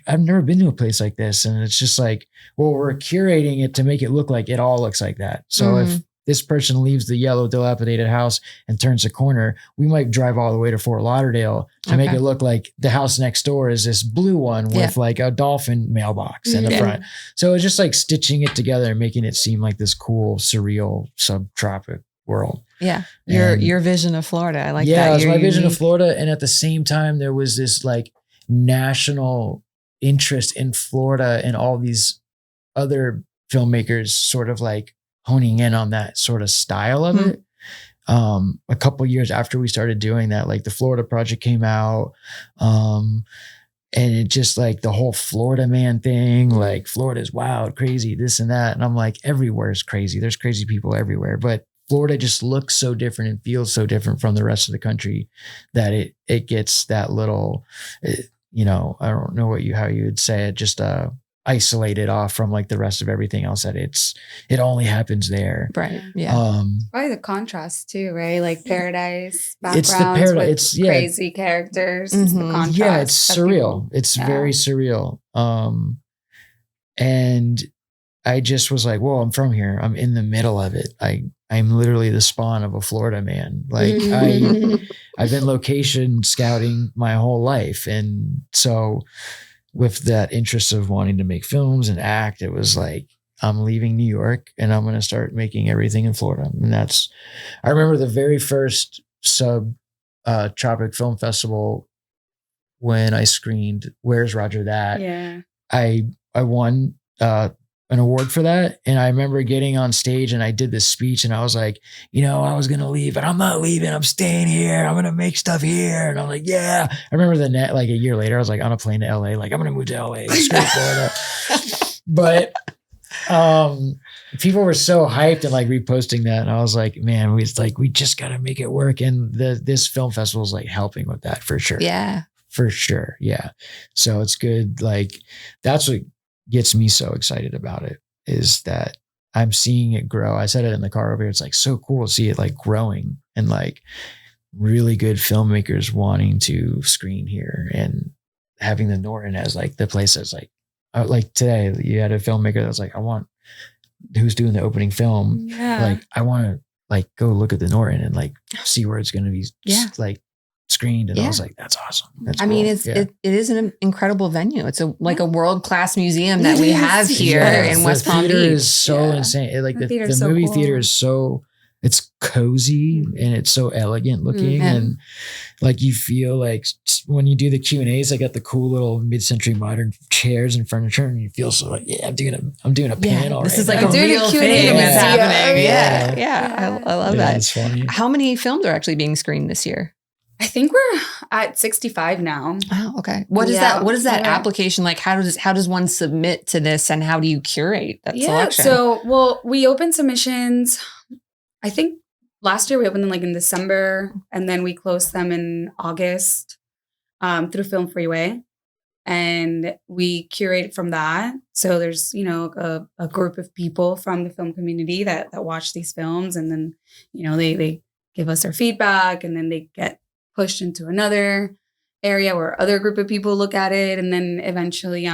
I've never been to a place like this. And it's just like, well, we're curating it to make it look like it all looks like that. So if this person leaves the yellow dilapidated house and turns a corner, we might drive all the way to Fort Lauderdale to make it look like the house next door is this blue one with like a dolphin mailbox in the front. So it's just like stitching it together and making it seem like this cool, surreal, subtropic world. Yeah. Your vision of Florida. I like that. Yeah, it was my vision of Florida. And at the same time, there was this like national interest in Florida and all these other filmmakers sort of like honing in on that sort of style of it. A couple years after we started doing that, like the Florida Project came out. And it just like the whole Florida man thing, like Florida's wild, crazy, this and that. And I'm like, everywhere is crazy. There's crazy people everywhere, but Florida just looks so different and feels so different from the rest of the country that it gets that little, I don't know how you would say it, just isolated off from like the rest of everything else, that it only happens there. Right. Yeah. Probably the contrast too, right? Like paradise It's the backgrounds paradise. with It's crazy characters. It's the contrast. Yeah, it's that surreal. people- It's very surreal. And I just was like, well, I'm from here. I'm in the middle of it. I'm literally the spawn of a Florida man. Like I've been location scouting my whole life. And so with that interest of wanting to make films and act, it was like, I'm leaving New York and I'm going to start making everything in Florida. And I remember the very first Subtropic Film Festival when I screened Where's Roger That? Yeah. I won an award for that. And I remember getting on stage and I did this speech and I was like, I was going to leave, but I'm not leaving. I'm staying here. I'm going to make stuff here. And I'm like, yeah. I remember like a year later, I was like on a plane to LA, like I'm going to move to LA, screw Florida. But people were so hyped and like reposting that. And I was like, man, we just got to make it work. And this film festival is like helping with that for sure. Yeah. For sure. Yeah. So it's good. Like that's what gets me so excited about it, is that I'm seeing it grow. I said it in the car over here. It's like so cool to see it like growing and like really good filmmakers wanting to screen here, and having the Norton as like the place that's like today you had a filmmaker that was like, who's doing the opening film. Yeah. Like I want to like go look at the Norton and like see where it's going to be like screened. And I was like, that's awesome. That's I mean, cool. it is an incredible venue. It's a world-class museum that we have here in West Palm Beach. The theater is so insane. The so movie cool. theater is it's cozy and it's so elegant looking. And like, you feel like when you do the Q&As, I got the cool little mid-century modern chairs and furniture, and you feel so like, I'm doing a panel. This right is like now. a real thing that's happening. Yeah. I love that. It's funny. How many films are actually being screened this year? I think we're at 65 now. Oh, okay. What is that? What is that application like? How does one submit to this, and how do you curate that selection? So, we opened submissions. I think last year we opened them like in December, and then we closed them in August through Film Freeway, and we curate from that. So there's a group of people from the film community that watch these films, and then they give us their feedback, and then they get pushed into another area where other group of people look at it. And then eventually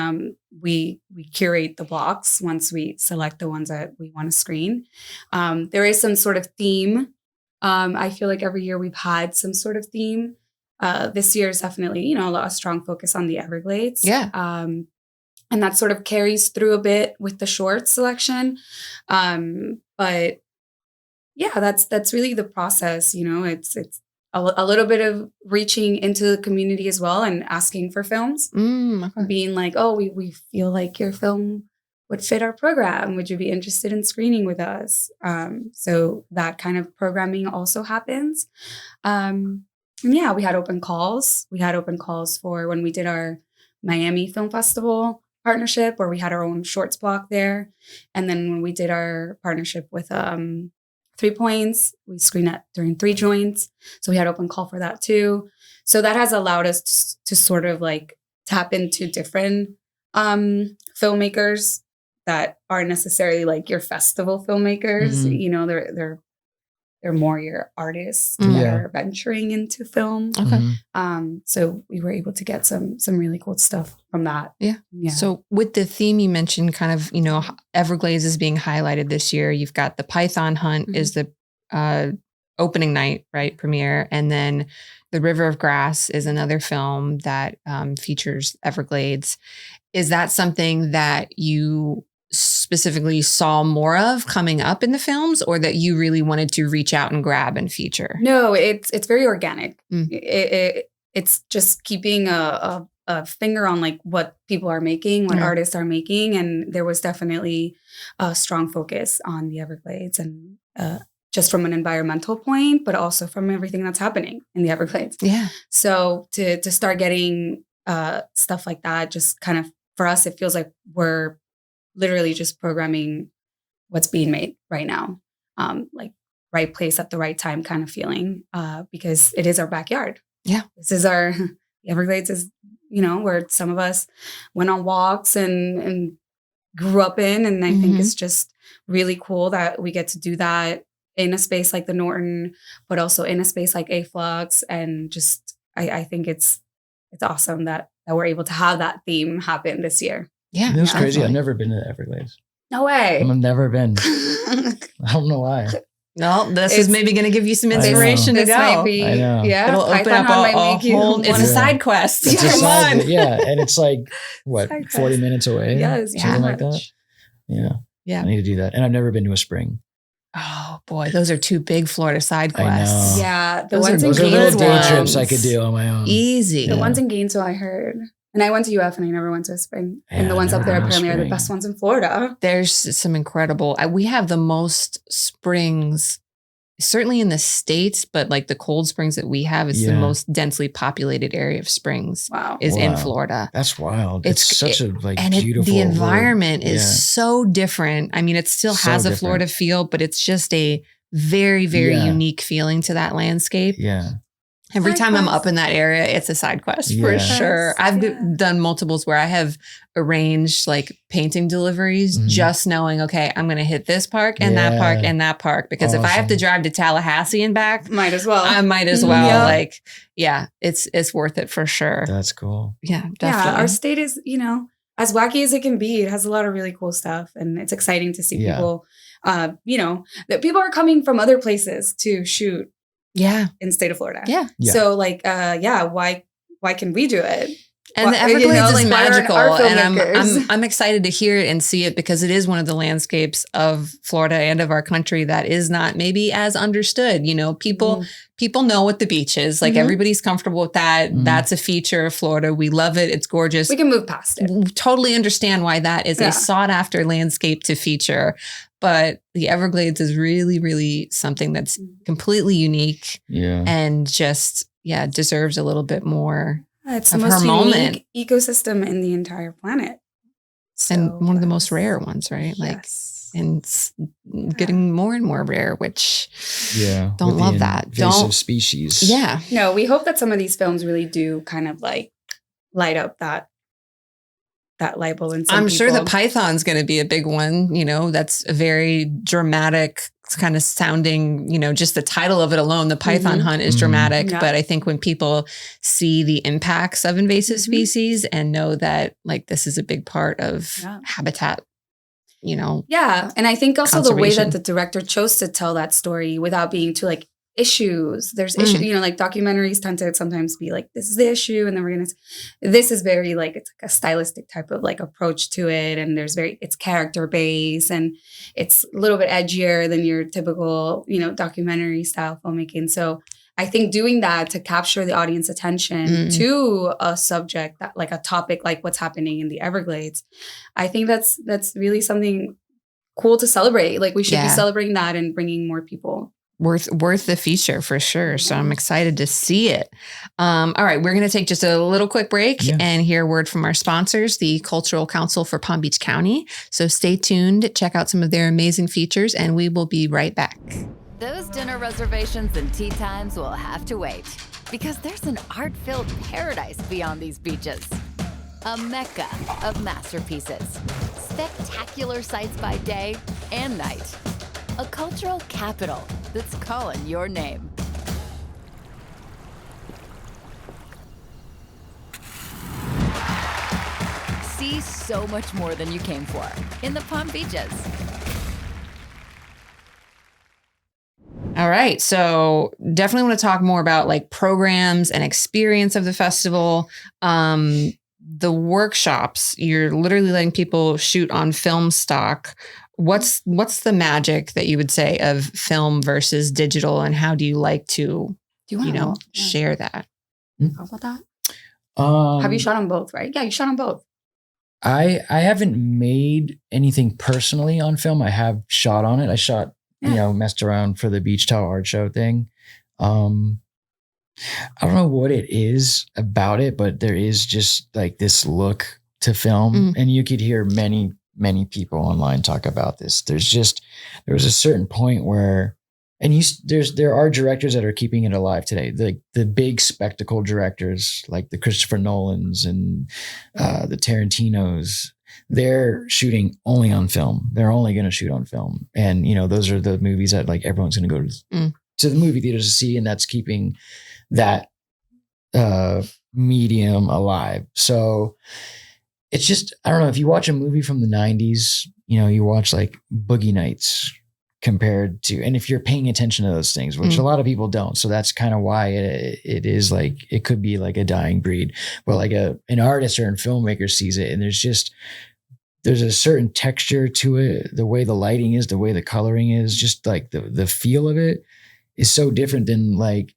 we curate the blocks once we select the ones that we want to screen. There is some sort of theme. I feel like every year we've had some sort of theme. This year is definitely, a strong focus on the Everglades. Yeah. And that sort of carries through a bit with the short selection. But yeah, that's really the process. It's a little bit of reaching into the community as well and asking for films, being like, oh, we feel like your film would fit our program. Would you be interested in screening with us? So that kind of programming also happens. And yeah, we had open calls. We had open calls for when we did our Miami Film Festival partnership, where we had our own shorts block there. And then when we did our partnership with 3 Points, we screened that during 3 joints. So we had open call for that too. So that has allowed us to sort of like tap into different filmmakers that aren't necessarily like your festival filmmakers. They're more your artists that are venturing into film. Okay. So we were able to get some really cool stuff from that. Yeah. So with the theme you mentioned, kind of, Everglades is being highlighted this year. You've got the Python Hunt is the opening night, right? Premiere. And then The River of Grass is another film that features Everglades. Is that something that you specifically saw more of coming up in the films, or that you really wanted to reach out and grab and feature? No, it's very organic. It's just keeping a finger on like what people are making, what artists are making. And there was definitely a strong focus on the Everglades, and just from an environmental point, but also from everything that's happening in the Everglades. Yeah. So to start getting stuff like that, just kind of, for us, it feels like we're literally just programming what's being made right now. Like right place at the right time kind of feeling, because it is our backyard. Yeah. This is the Everglades is, where some of us went on walks and grew up in. And I think it's just really cool that we get to do that in a space like the Norton, but also in a space like A-Flux. And just, I think it's awesome that we're able to have that theme happen this year. Yeah. It was crazy. Definitely. I've never been to the Everglades. No way. I've never been. I don't know why. No, this is maybe going to give you some inspiration to This go. might be, I know. yeah. It'll open Python up Hunt might a make you whole, it's a wanna- side quest. It's a Come side, on. yeah. And it's like, what, Side quest. 40 minutes away? Yes, Something yeah. like that. Yeah. Yeah. I need to do that. And I've never been to a spring. Oh boy, those are two big Florida side I know. quests. Yeah. The Those are ones in Those are good little day Gainesville. trips I could do on my own. Easy. The Yeah. ones in Gainesville, I heard. And I went to UF and I never went to a spring. Yeah, And the ones up never there been to a apparently are the spring. best ones in Florida. There's some incredible, we have the most springs, certainly in the States, but like the cold springs that we have, it's the Yeah. most densely populated area of springs Wow. is in Wow. Florida. That's wild. It's such a And beautiful. the environment is yeah. so different. I mean, it still So has a different. Florida feel, but it's just a very, very Yeah. unique feeling to that landscape. Yeah. Every Side time I'm quest. up in that area, it's a side quest for Yeah. sure. I've Yeah. done multiples where I have arranged like painting deliveries, Mhm. just knowing, okay, I'm going to hit this park and that park Yeah. and that park. Because if I have to Awesome. drive to Tallahassee and back, Might as well. I might as well. Yeah. Like, yeah, it's worth it for sure. That's cool. Yeah, Yeah, definitely. our state is, as wacky as it can be, it has a lot of really cool stuff. And it's exciting to see Yeah. people, that people are coming from other places to shoot yeah, in the state of Florida. yeah. Yeah. So why can we do it? And the Why- you Everglades know, is like, why aren't magical, our and filmmakers? I'm excited to hear it and see it because it is one of the landscapes of Florida and of our country that is not maybe as understood. People know what the beach is. Like Mhm. everybody's comfortable with that. Mhm. That's a feature of Florida. We love it. It's gorgeous. We can move past it. We totally understand why that is Yeah. a sought after landscape to feature. But the Everglades is really, really something that's completely unique Yeah. and just, deserves a little bit more. It's the Of her most moment. unique ecosystem in the entire planet. And So one of the most that's- rare ones, right? Like, Yes. and it's getting more and more rare, which Yeah. don't With the love that. invasive Don't- species. yeah. No, we hope that some of these films really do kind of like light up that label in some I'm sure the people. python's going to be a big one. That's a very dramatic kind of sounding, just the title of it alone, the python Mhm. hunt is Mhm. dramatic. Yeah. But I think when people see the impacts of invasive Mhm. species and know that like this is a big part of Yeah. habitat, Yeah. And I think also the way Conservation. that the director chose to tell that story without being too like issues. There's Mm. issues, like documentaries tend to sometimes be like, this is the issue. And then this is very like, it's like a stylistic type of like approach to it. And it's character based and it's a little bit edgier than your typical, documentary style filmmaking. So I think doing that to capture the audience attention Mm. to a subject that like a topic, like what's happening in the Everglades, I think that's really something cool to celebrate. Like we should be Yeah. celebrating that and bringing more people. worth the feature for sure. So I'm excited to see it. All right, we're going to take just a little quick break Yeah. and hear a word from our sponsors, the Cultural Council for Palm Beach County. So stay tuned, check out some of their amazing features, and we will be right back. Those dinner reservations and tea times will have to wait because there's an art-filled paradise beyond these beaches. A mecca of masterpieces, spectacular sights by day and night. A cultural capital that's calling your name. See so much more than you came for in the Palm Beaches. All right. So definitely want to talk more about like programs and experience of the festival. The workshops, you're literally letting people shoot on film stock. What's the magic that you would say of film versus digital, and how do you like to, Do you want to share that? talk about that? Um, Have you shot on both, right? Yeah, you shot on both. I haven't made anything personally on film. I have shot on it. I shot, messed around for the Beach Towel Art Show thing. I don't know what it is about it, but there is just like this look to film. And you could hear many, many people online talk about this. There was a certain point where, and there are directors that are keeping it alive today. The big spectacle directors like the Christopher Nolans and the Tarantinos, they're shooting only on film. They're only going to shoot on film. And, you know, those are the movies that like everyone's going to go to the movie theaters to see. And that's keeping that medium alive. So it's just, I don't know, if you watch a movie from the 90s, you know, you watch like Boogie Nights compared to, and if you're paying attention to those things, which a lot of people don't. So that's kind of why it is like, it could be like a dying breed, but like an artist or a filmmaker sees it. And there's a certain texture to it. The way the lighting is, the way the coloring is, just like the feel of it is so different than like,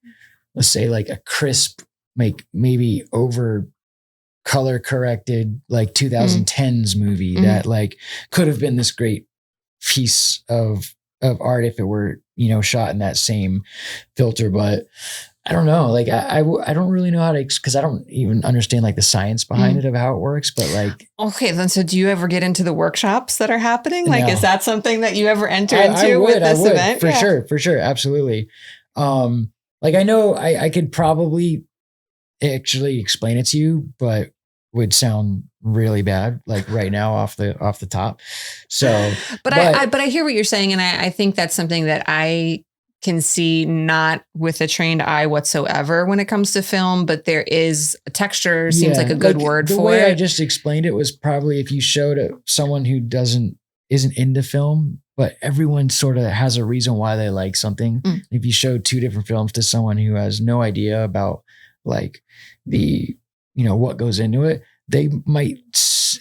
let's say like a crisp, like maybe over color corrected, like 2010s movie that like could have been this great piece of art if it were, you know, shot in that same filter. But I don't know, like I don't really know how to, because I don't even understand like the science behind it of how it works. But like, okay, then so do you ever get into the workshops that are happening? Like, is that something that you ever enter into with this event? For sure, absolutely. Like I know I could probably actually explain it to you, but would sound really bad like right now off the top. So, but I hear what you're saying. And I think that's something that I can see not with a trained eye whatsoever when it comes to film, but there is a texture, seems like a good word for it. The way I just explained it was probably if you showed someone who isn't into film, but everyone sort of has a reason why they like something. If you show two different films to someone who has no idea about like the, you know, what goes into it, they might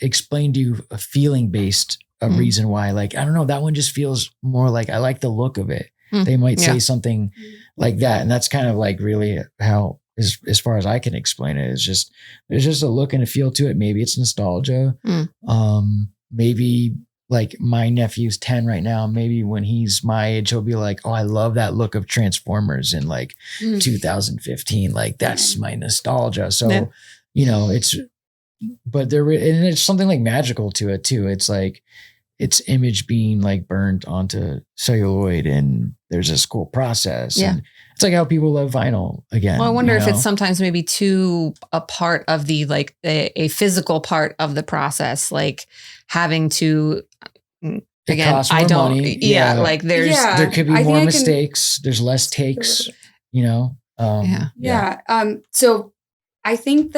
explain to you a feeling based reason why, like, I don't know, that one just feels more like I like the look of it. They might say something like that. And that's kind of like really how, as far as I can explain it, is just, there's just a look and a feel to it. Maybe it's nostalgia. Maybe like my nephew's 10 right now. Maybe when he's my age, he'll be like, oh, I love that look of Transformers in like 2015. Like that's my nostalgia. So, you know, but and it's something like magical to it too. It's like, it's image being like burned onto celluloid and there's this cool process. And it's like how people love vinyl again. Well, I wonder if it's sometimes maybe too a part of the, like a physical part of the process, like having to, again, I don't, money. Like there could be more mistakes. There's less takes, you know? So I think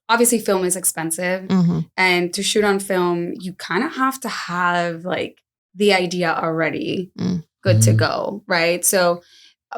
obviously film is expensive and to shoot on film, you kind of have to have like the idea already good to go. Right. So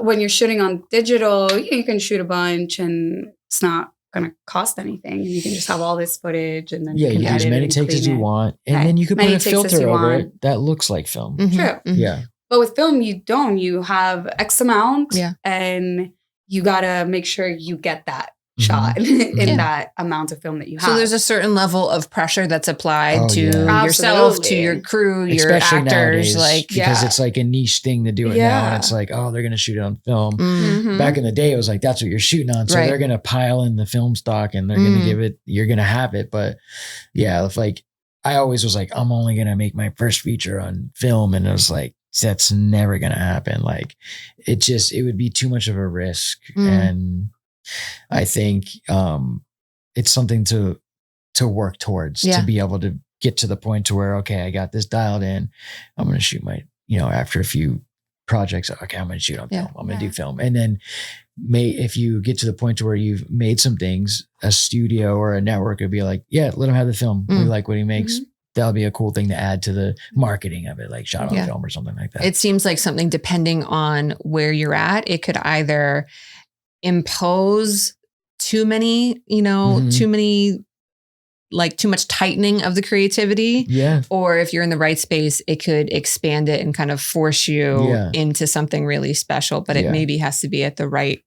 when you're shooting on digital, you can shoot a bunch and it's not going to cost anything. You can just have all this footage and then you can use as many takes as you want. And then you can put a filter over it that looks like film. True. Yeah. But with film, you have X amount and you got to make sure you get that shot in that amount of film that you have. So there's a certain level of pressure that's applied to yourself, to your crew, especially your actors, nowadays, like because it's like a niche thing to do it now. And it's like, oh, they're going to shoot it on film. Back in the day, it was like, that's what you're shooting on. So they're going to pile in the film stock and they're going to you're going to have it. But yeah, if like, I always was like, I'm only going to make my first feature on film. And it was like, that's never going to happen. Like it would be too much of a risk. And I think it's something to work towards, to be able to get to the point to where, okay, I got this dialed in. I'm going to shoot my, you know, after a few projects, okay, I'm going to shoot on film. I'm going to do film. And then if you get to the point to where you've made some things, a studio or a network would be like, yeah, let him have the film. We like what he makes. That'll be a cool thing to add to the marketing of it, like shot on film or something like that. It seems like something, depending on where you're at, it could either impose too many, you know, too much tightening of the creativity. Yeah. Or if you're in the right space, it could expand it and kind of force you into something really special, but it maybe has to be at the right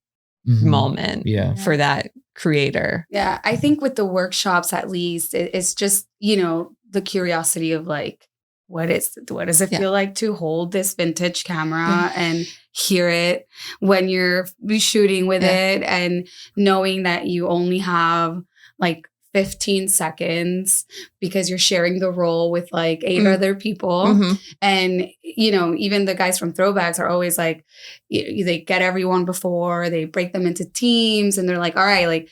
moment for that creator. Yeah. I think with the workshops, at least, it's just, you know, the curiosity of like, what does it feel like to hold this vintage camera and hear it when you're shooting with it, and knowing that you only have like 15 seconds because you're sharing the role with like 8 other people. And, you know, even the guys from Throwbacks are always like, they get everyone before, they break them into teams and they're like, all right, like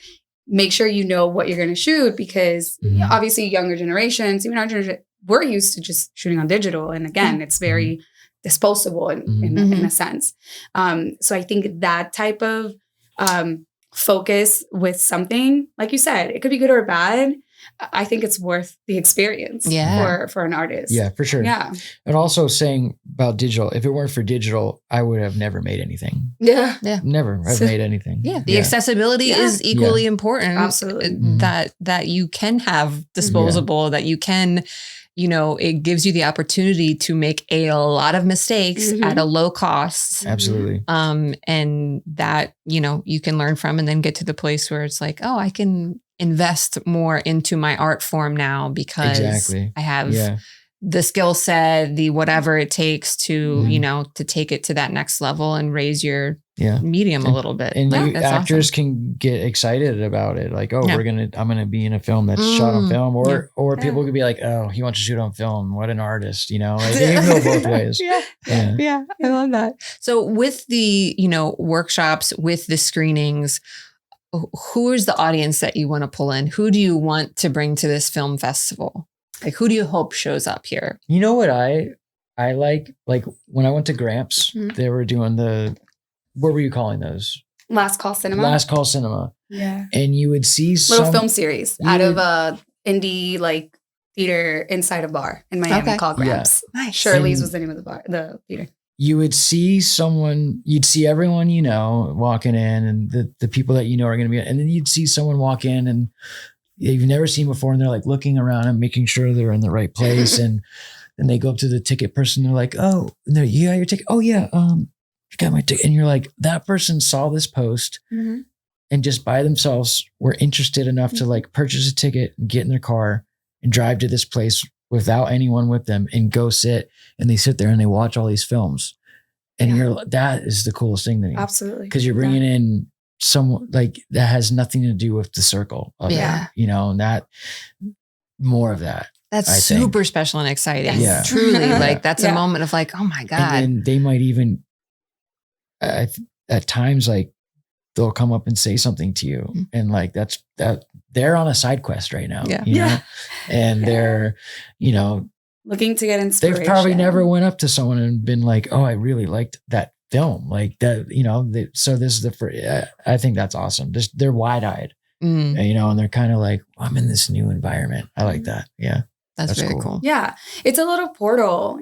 make sure you know what you're going to shoot, because obviously younger generations, even our generation, we're used to just shooting on digital. And again, it's very disposable in a sense. So I think that type of focus with something, like you said, it could be good or bad. I think it's worth the experience for an artist. Yeah, for sure. Yeah. And also saying about digital, if it weren't for digital, I would have never made anything. Yeah. Never have made anything. Yeah. The accessibility is equally important. Absolutely. That you can have disposable, that you can, it gives you the opportunity to make a lot of mistakes at a low cost. Absolutely. And that, you can learn from and then get to the place where it's like, oh, I can invest more into my art form now because I have the skill set, the whatever it takes to, to take it to that next level and raise your medium a little bit. And actors can get excited about it. Like, oh, I'm going to be in a film that's shot on film, or people could be like, oh, he wants to shoot on film. What an artist, like it can go both ways. Yeah. I love that. So with the, workshops, with the screenings, who is the audience that you want to pull in? Who do you want to bring to this film festival? Like, who do you hope shows up here? You know what I like when I went to Gramps, they were doing what were you calling those? Last Call Cinema. Last Call Cinema. Yeah. And you would see little film series out of a indie theater inside a bar in Miami called Gramps. Yeah. Nice. Shirley's was the name of the theater. You would see you'd see everyone walking in, and the people that are going to be, and then you'd see someone walk in and you've never seen before, and they're like looking around and making sure they're in the right place, and then they go up to the ticket person, they're like, oh, you got your ticket? Oh yeah, I got my ticket. And you're like, that person saw this post and just by themselves were interested enough to purchase a ticket and get in their car and drive to this place without anyone with them and go sit, and they sit there and they watch all these films. And that is the coolest thing to me. Absolutely. Because you're bringing in someone that has nothing to do with the circle of it, and that more of that. That's super special and exciting. Yeah. Truly. That's a moment of oh my God. And then they might even, at times, they'll come up and say something to you. And that's that they're on a side quest right now, and they're, looking to get inspiration. They've probably never went up to someone and been like, oh, I really liked that film. So this is the first, I think that's awesome. They're wide eyed, and they're kind of like, I'm in this new environment. I like that. Yeah. That's very cool. Yeah. It's a little portal,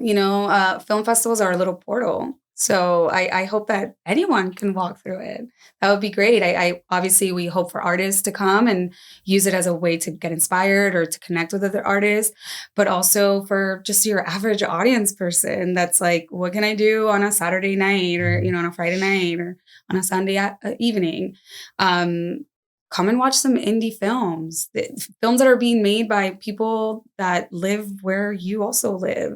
film festivals are a little portal. So I hope that anyone can walk through it. That would be great. I obviously, we hope for artists to come and use it as a way to get inspired or to connect with other artists, but also for just your average audience person that's like, what can I do on a Saturday night or, on a Friday night or on a Sunday evening? Come and watch some indie films, films that are being made by people that live where you also live.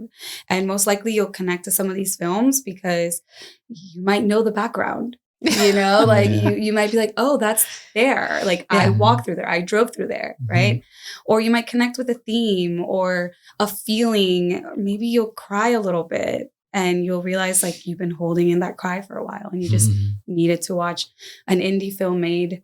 And most likely you'll connect to some of these films because you might know the background, you might be like, oh, that's there. I walked through there. I drove through there. Right. Or you might connect with a theme or a feeling. Maybe you'll cry a little bit and you'll realize you've been holding in that cry for a while and you just needed to watch an indie film made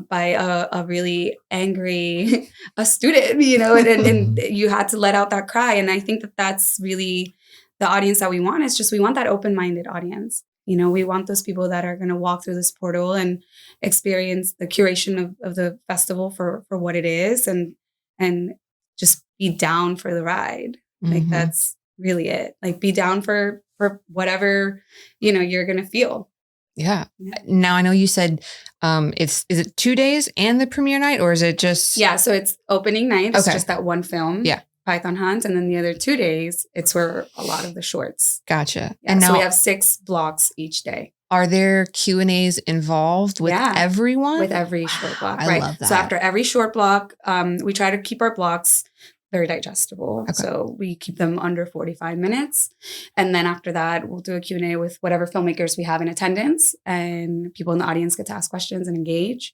by a really angry student, and you had to let out that cry. And I think that that's really the audience that we want. It's just, we want that open-minded audience. We want those people that are going to walk through this portal and experience the curation of the festival for what it is and just be down for the ride. That's really it. Be down for whatever, you're going to feel. Yeah. Now I know you said is it 2 days and the premiere night, or is it just? Yeah. So it's opening night. It's just that one film. Yeah. Python Hunt. And then the other 2 days, it's where a lot of the shorts. Gotcha. Yeah, and now, so we have 6 blocks each day. Are there Q&As involved with everyone? With every short block. I love that. So after every short block, we try to keep our blocks very digestible. Okay. So we keep them under 45 minutes. And then after that, we'll do a Q&A with whatever filmmakers we have in attendance, and people in the audience get to ask questions and engage.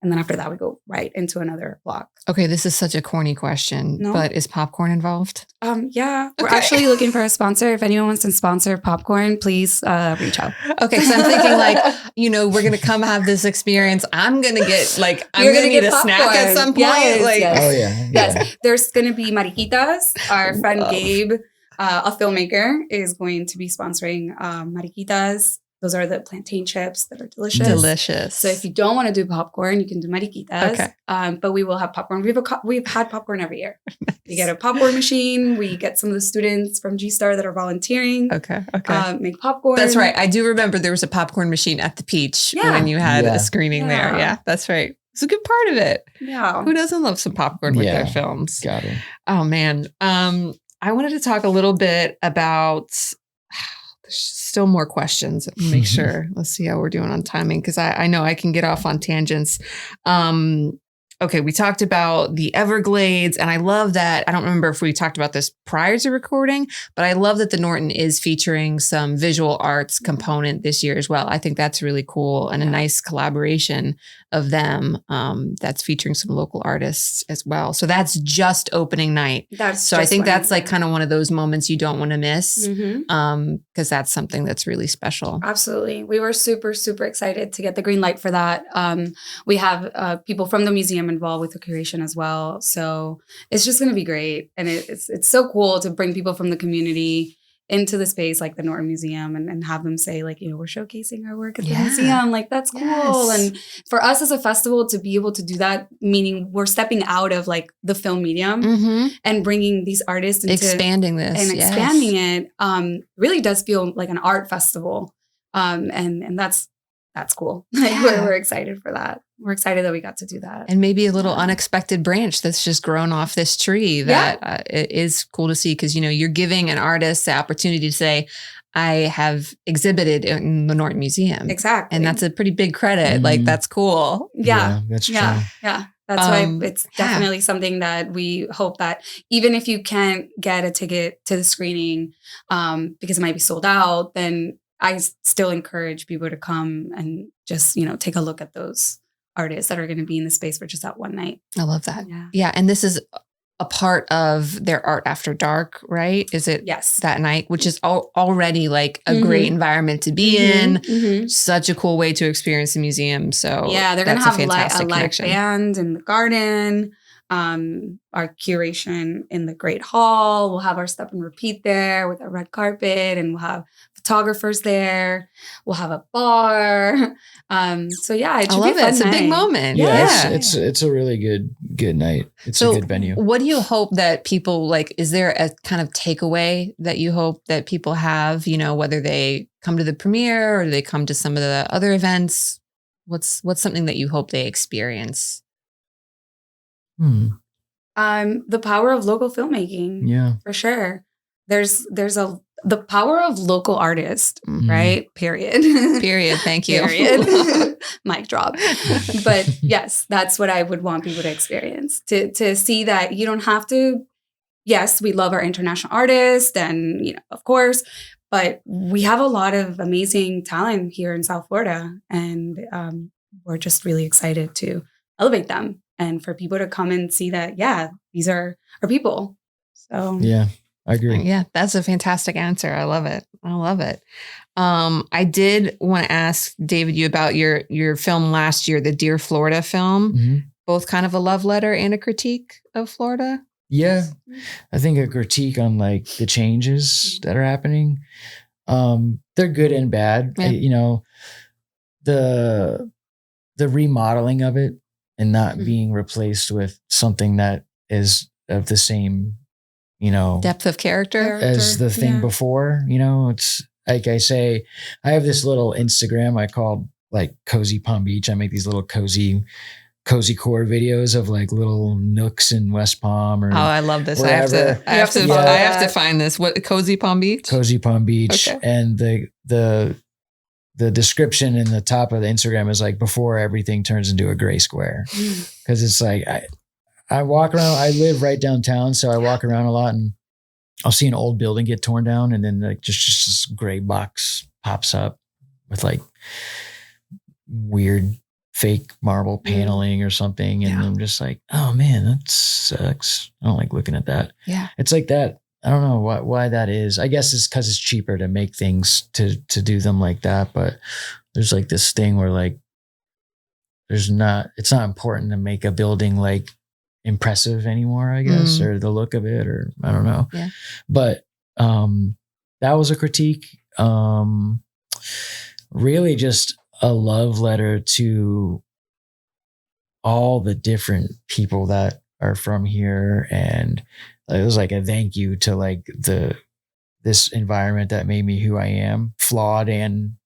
And then after that, we go right into another block. Okay, this is such a corny question, No? but is popcorn involved? Yeah, we're Okay. actually looking for a sponsor. If anyone wants to sponsor popcorn, please reach out. Okay, so I'm thinking like, we're going to come have this experience. I'm going to get like, I'm You're going to gonna need a get snack at popcorn. some point. Yes, like, yes. Oh yeah. Yes, there's going to be mariquitas. Our friend Love. Gabe, a filmmaker, is going to be sponsoring mariquitas. Those are the plantain chips that are delicious. Delicious. So if you don't want to do popcorn, you can do mariquitas. Okay. But we will have popcorn. We've had popcorn every year. We get a popcorn machine. We get some of the students from G-Star that are volunteering. Okay. Make popcorn. That's right. I do remember there was a popcorn machine at the Peach Yeah. when you had Yeah. a screening there. Yeah. Yeah, that's right. It's a good part of it. Yeah. Who doesn't love some popcorn with Yeah. their films? Got it. Oh man. I wanted to talk a little bit about there's still more questions. Make sure. Let's see how we're doing on timing because I know I can get off on tangents. Okay, we talked about the Everglades, and I love that. I don't remember if we talked about this prior to recording, but I love that the Norton is featuring some visual arts component this year as well. I think that's really cool and a nice collaboration of them that's featuring some local artists as well. So that's just opening night. So I think that's like kind of one of those moments you don't want to miss because that's something that's really special. Absolutely. We were super, super excited to get the green light for that. We have people from the museum involved with the curation as well. So it's just going to be great. And it's so cool to bring people from the community into the space like the Norton Museum and have them say like, we're showcasing our work at the museum. Like that's cool. Yes. And for us as a festival to be able to do that, meaning we're stepping out of like the film medium and bringing these artists into expanding this and expanding it really does feel like an art festival. And that's cool. Like we're excited for that. We're excited that we got to do that. And maybe a little unexpected branch that's just grown off this tree that it is cool to see because, you're giving an artist the opportunity to say, I have exhibited in the Norton Museum. Exactly. And that's a pretty big credit. Like, that's cool. Yeah. That's true. Yeah. That's why it's definitely something that we hope that even if you can't get a ticket to the screening because it might be sold out, then I still encourage people to come and just, take a look at those artists that are going to be in the space for just that one night. I love that. Yeah. Yeah. And this is a part of their Art After Dark, right? Is it Yes. that night, which is already like a great environment to be in. Such a cool way to experience the museum. So yeah, they're going to that's have fantastic a live connection. band in the garden. Our curation in the Great Hall. We'll have our step and repeat there with a red carpet, and we'll have photographers there. We'll have a bar. So yeah, it should I love be a fun it. It's a big night. moment. Yeah, Yeah. it's a really good night. It's So a good venue. what do you hope that people like? Is there a kind of takeaway that you hope that people have? Whether they come to the premiere or they come to some of the other events. What's something that you hope they experience? The power of local filmmaking. Yeah. For sure. There's the power of local artists, right? Period. Period. Thank you. Period. Mic drop. But yes, that's what I would want people to experience. To see that you don't have to. Yes, we love our international artists, and of course, but we have a lot of amazing talent here in South Florida, and we're just really excited to elevate them and for people to come and see that. Yeah, these are our people. So Yeah, I agree. Yeah, that's a fantastic answer. I love it. I did want to ask David you about your film last year, the Dear Florida film, both kind of a love letter and a critique of Florida. Yeah, I think a critique on like the changes that are happening. They're good and bad. Yeah. The remodeling of it and not being replaced with something that is of the same, Depth of character. as the thing before. It's like I say, I have this little Instagram I call like Cozy Palm Beach. I make these little cozy core videos of like little nooks in West Palm or I love this. wherever. I have to find this. What, Cozy Palm Beach? Cozy Palm Beach. Okay. And the description in the top of the Instagram is like before everything turns into a gray square. Cause it's like, I walk around, I live right downtown. So I walk around a lot and I'll see an old building get torn down. And then like just this gray box pops up with like weird fake marble paneling or something. And I'm just like, oh man, that sucks. I don't like looking at that. Yeah. It's like that. I don't know why that is. I guess it's because it's cheaper to make things to do them like that. But there's like this thing where like, it's not important to make a building like impressive anymore, I guess, or the look of it, or I don't know. Yeah. But that was a critique. Really just a love letter to all the different people that are from here. And it was like a thank you to like this environment that made me who I am, flawed and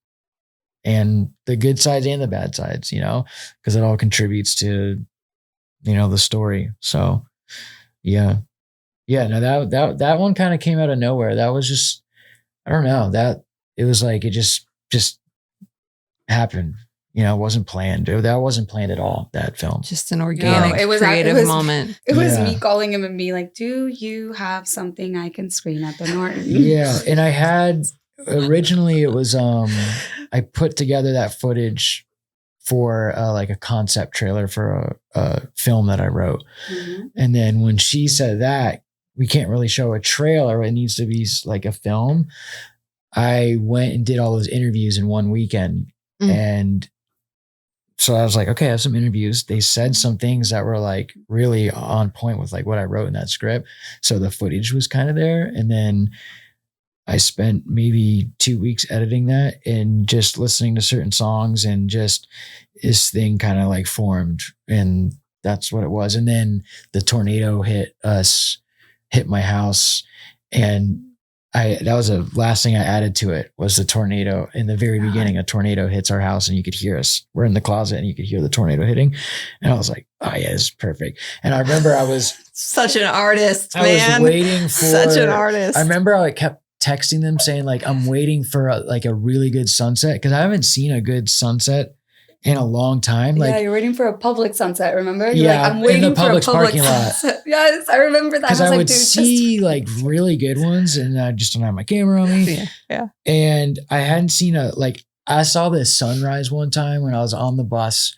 the good sides and the bad sides, you know, because it all contributes to, you know, the story. So yeah. No, that one kind of came out of nowhere. That was just, I don't know, that it was like, it just happened. You know, it wasn't planned. That wasn't planned at all, that film. Just an organic, creative moment. It was me calling him and being like, do you have something I can screen at the Norton? Yeah. And I had, originally it was, I put together that footage for like a concept trailer for a film that I wrote. Mm-hmm. And then when she said that, we can't really show a trailer, it needs to be like a film. I went and did all those interviews in one weekend. And so I was like, okay, I have some interviews. They said some things that were like really on point with like what I wrote in that script. So the footage was kind of there. And then I spent maybe 2 weeks editing that and just listening to certain songs, and just this thing kind of like formed, and that's what it was. And then the tornado hit my house, and that was the last thing I added to it was the tornado. In the very beginning, a tornado hits our house and you could hear us. We're in the closet and you could hear the tornado hitting. And I was like, oh yeah, this is perfect. And I remember I was such an artist, man. I was waiting for such an artist. I remember I kept texting them saying like, I'm waiting for a really good sunset. Cause I haven't seen a good sunset in a long time. Like, yeah, you're waiting for a public sunset, remember? You're yeah, like, I'm waiting in the for a public parking sunset. lot. Yes, I remember that. Because I was would see like really good ones, and I just don't have my camera on me. Yeah. And I hadn't seen I saw this sunrise one time when I was on the bus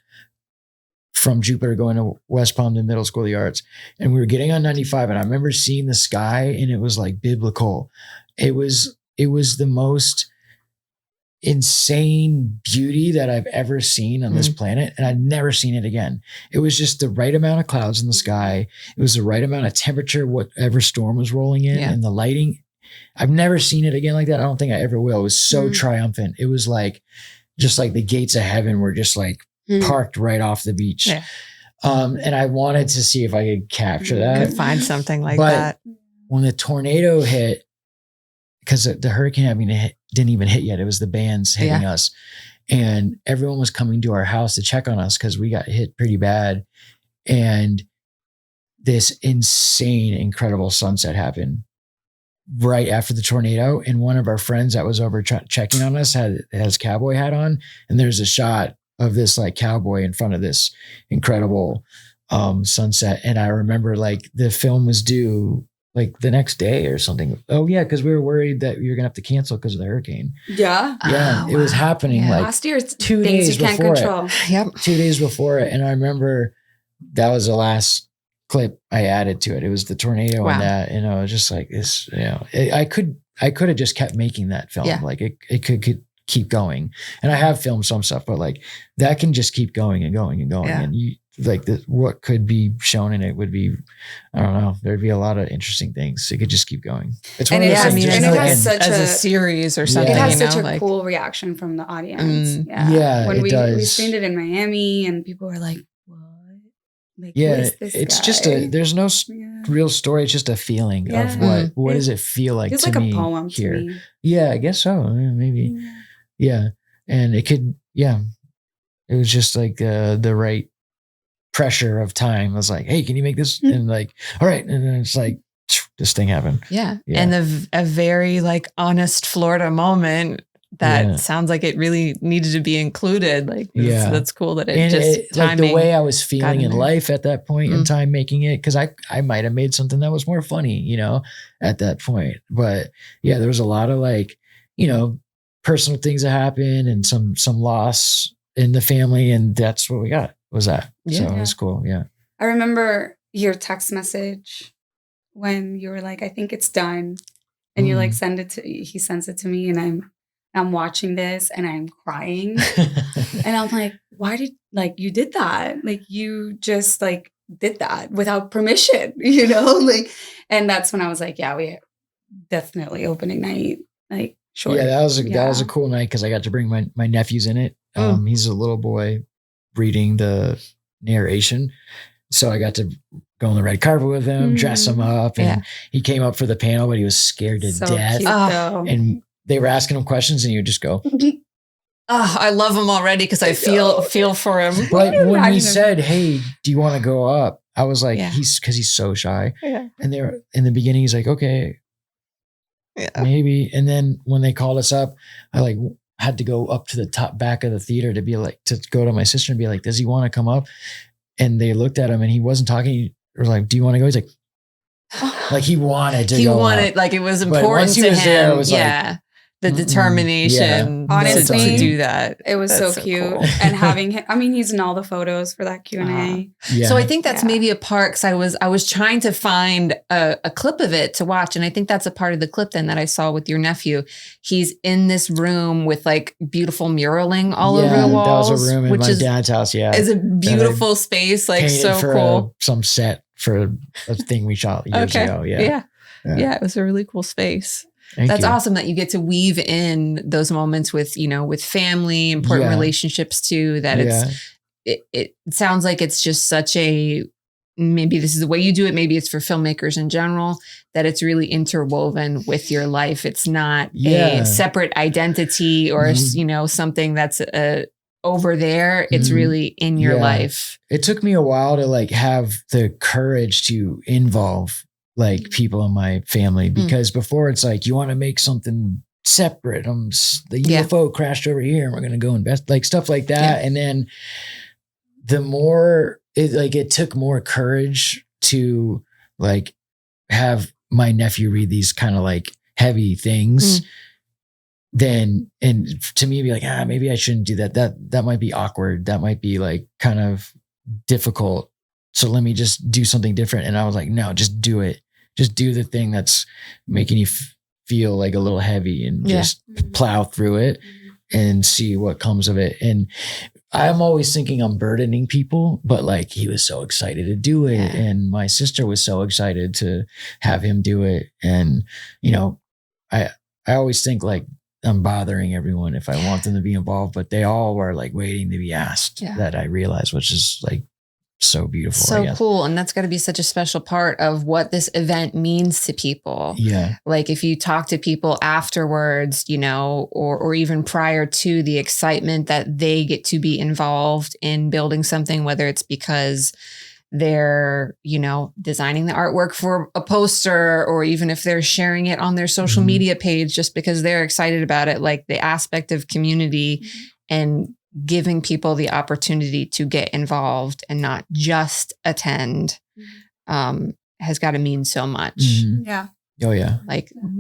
from Jupiter going to West Palm to Middle School of the Arts. And we were getting on 95, and I remember seeing the sky, and it was like biblical. It was the most insane beauty that I've ever seen on this planet, and I'd never seen it again. It was just the right amount of clouds in the sky. It was the right amount of temperature, whatever storm was rolling in, and the lighting. I've never seen it again like that. I don't think I ever will. It was so triumphant. It was like just like the gates of heaven were just like parked right off the beach. Yeah. And I wanted to see if I could capture that. Could find something like that. When the tornado hit, because the hurricane didn't even hit yet. It was the bands hitting us, and everyone was coming to our house to check on us because we got hit pretty bad. And this insane, incredible sunset happened right after the tornado. And one of our friends that was over checking on us had his cowboy hat on. And there's a shot of this like cowboy in front of this incredible sunset. And I remember like the film was due like the next day or something. Oh yeah. Cause we were worried that we were going to have to cancel because of the hurricane. Yeah. Yeah. It was happening like last year, 2 days you can't before control. it. Yep. 2 days before it. And I remember that was the last clip I added to it. It was the tornado and that, you know, it was just like this, you know, I could have just kept making that film. Yeah. Like it could keep going. And I have filmed some stuff, but like that can just keep going and going and going. Yeah. And you like what could be shown in it would be, I don't know, there'd be a lot of interesting things. It could just keep going. It's one of those things. And it has such as a series or something. It has such a cool reaction from the audience. Yeah. When we does. screened it in Miami and people were like, what? Like, yeah. what is this It's guy? just there's no real story. It's just a feeling of what does it feel like it's to like me a poem here? to me. Yeah, I guess so. Maybe. Yeah. And it could, it was just like the right pressure of time. I was like, hey, can you make this? And like, all right. And then it's like, this thing happened. Yeah. And a very like honest Florida moment that sounds like it really needed to be included. Like, that's cool that like the way I was feeling in life at that point in time making it, because I might have made something that was more funny, you know, at that point. But yeah, there was a lot of like, you know, personal things that happened and some loss in the family, and that's what we got was that. Yeah. So it's cool. Yeah. I remember your text message when you were like, I think it's done. And you like he sends it to me, and I'm watching this and I'm crying. And I'm like, why did you did that? Like you just like did that without permission, like, and that's when I was like, yeah, we definitely opening night. Like, sure. Yeah, that was a cool night because I got to bring my nephews in it. He's a little boy reading the narration. So I got to go on the red carpet with him, dress him up, and he came up for the panel, but he was scared to death. Cute, and they were asking him questions, and he would just go. I love him already because I feel for him. But when he said, "Hey, do you want to go up?" I was like, he's so shy. Yeah. And they were in the beginning, he's like, "Okay, maybe." And then when they called us up, I had to go up to the back of the theater to go to my sister and be like, "Does he want to come up?" And they looked at him and he wasn't talking. He was like, "Do you want to go?" He's like he wanted to go. He wanted, like, it was important to him. There, it was the determination honestly, to do that. It was so cute. Cool. And having him, he's in all the photos for that Q&A. So I think that's maybe a part, because I was trying to find a clip of it to watch. And I think that's a part of the clip then that I saw with your nephew. He's in this room with like beautiful muraling all over the walls. That was a room in my dad's house. Yeah. It's a beautiful space. Like, so cool. Some set for a thing we shot years ago. Yeah, it was a really cool space. That's awesome that you get to weave in those moments with, with family, important relationships too, that it sounds like it's just such maybe this is the way you do it. Maybe it's for filmmakers in general, that it's really interwoven with your life. It's not a separate identity or, something that's over there. It's really in your life. It took me a while to have the courage to involve people in my family, because before it's like, you want to make something separate. The UFO crashed over here and we're going to go invest, stuff like that. And then the more it took more courage to have my nephew read these kind of heavy things then, and to me be like, maybe I shouldn't do that. That might be awkward. That might be kind of difficult. So let me just do something different. And I was like, no, just do it. Just do the thing that's making you feel like a little heavy, and just plow through it and see what comes of it. And I'm always thinking I'm burdening people, but he was so excited to do it. And my sister was so excited to have him do it. And, I always think I'm bothering everyone if I want them to be involved, but they all were waiting to be asked, that I realized, which is so beautiful. So cool. And that's got to be such a special part of what this event means to people. Yeah. If you talk to people afterwards, or even prior to, the excitement that they get to be involved in building something, whether it's because they're, designing the artwork for a poster, or even if they're sharing it on their social media page just because they're excited about it, the aspect of community and giving people the opportunity to get involved and not just attend has got to mean so much. Yeah. Oh yeah.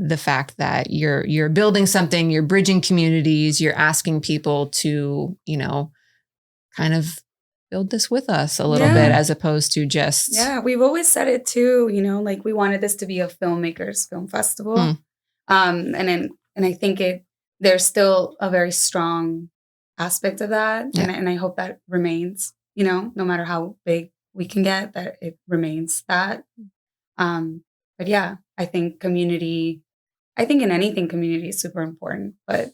The fact that you're building something, you're bridging communities, you're asking people to, kind of build this with us a little bit, as opposed to just. Yeah. We've always said it too, we wanted this to be a filmmakers film festival. And I think there's still a very strong aspect of that. And I hope that remains, no matter how big we can get, that it remains that. But yeah, I think in anything, community is super important, but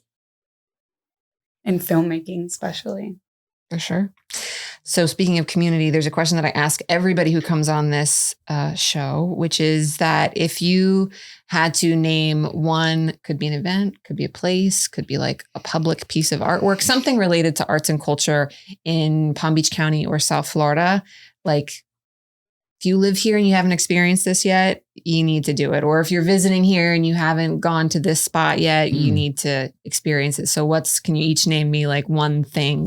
in filmmaking, especially. For sure. So speaking of community, there's a question that I ask everybody who comes on this show, which is that if you had to name one, could be an event, could be a place, could be a public piece of artwork, something related to arts and culture in Palm Beach County or South Florida, if you live here and you haven't experienced this yet, you need to do it. Or if you're visiting here and you haven't gone to this spot yet, you need to experience it. So can you each name me one thing?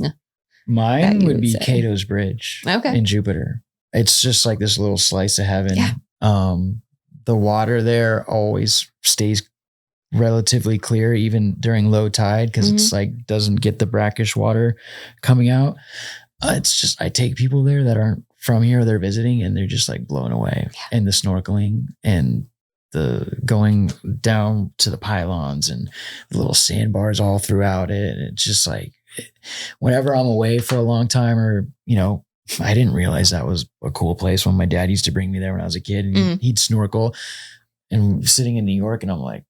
Mine would be Cato's Bridge in Jupiter. It's just this little slice of heaven. Yeah. The water there always stays relatively clear even during low tide because it's like doesn't get the brackish water coming out. It's just I take people there that aren't from here, they're visiting, and they're just like blown away. Yeah. And the snorkeling and the going down to the pylons and the little sandbars all throughout it. And it's just like whenever I'm away for a long time, or I didn't realize that was a cool place when my dad used to bring me there when I was a kid, and he'd snorkel, and sitting in New York, and I'm like,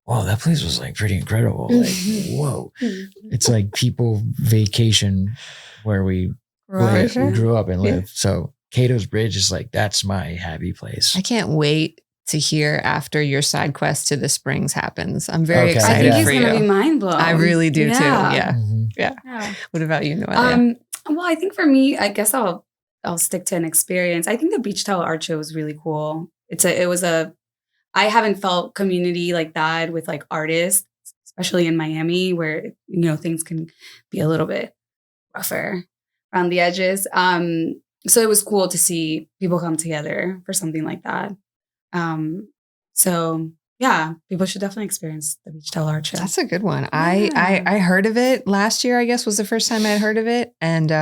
whoa, that place was like pretty incredible. Like, whoa, it's like people vacation where we grew up and lived. So Cato's Bridge is like, that's my happy place. I can't wait to hear after your side quest to the Springs happens. I'm very excited for you. I think he's going to be mind blown. I really do too. Yeah. Yeah. What about you, Noelia? Well, I think for me, I guess I'll stick to an experience. I think the beach towel art show was really cool. I haven't felt community like that with like artists, especially in Miami, where things can be a little bit rougher around the edges. So it was cool to see people come together for something like that. So yeah, people should definitely experience the beach towel art show. That's a good one. Yeah. I heard of it last year, I guess was the first time I heard of it. And,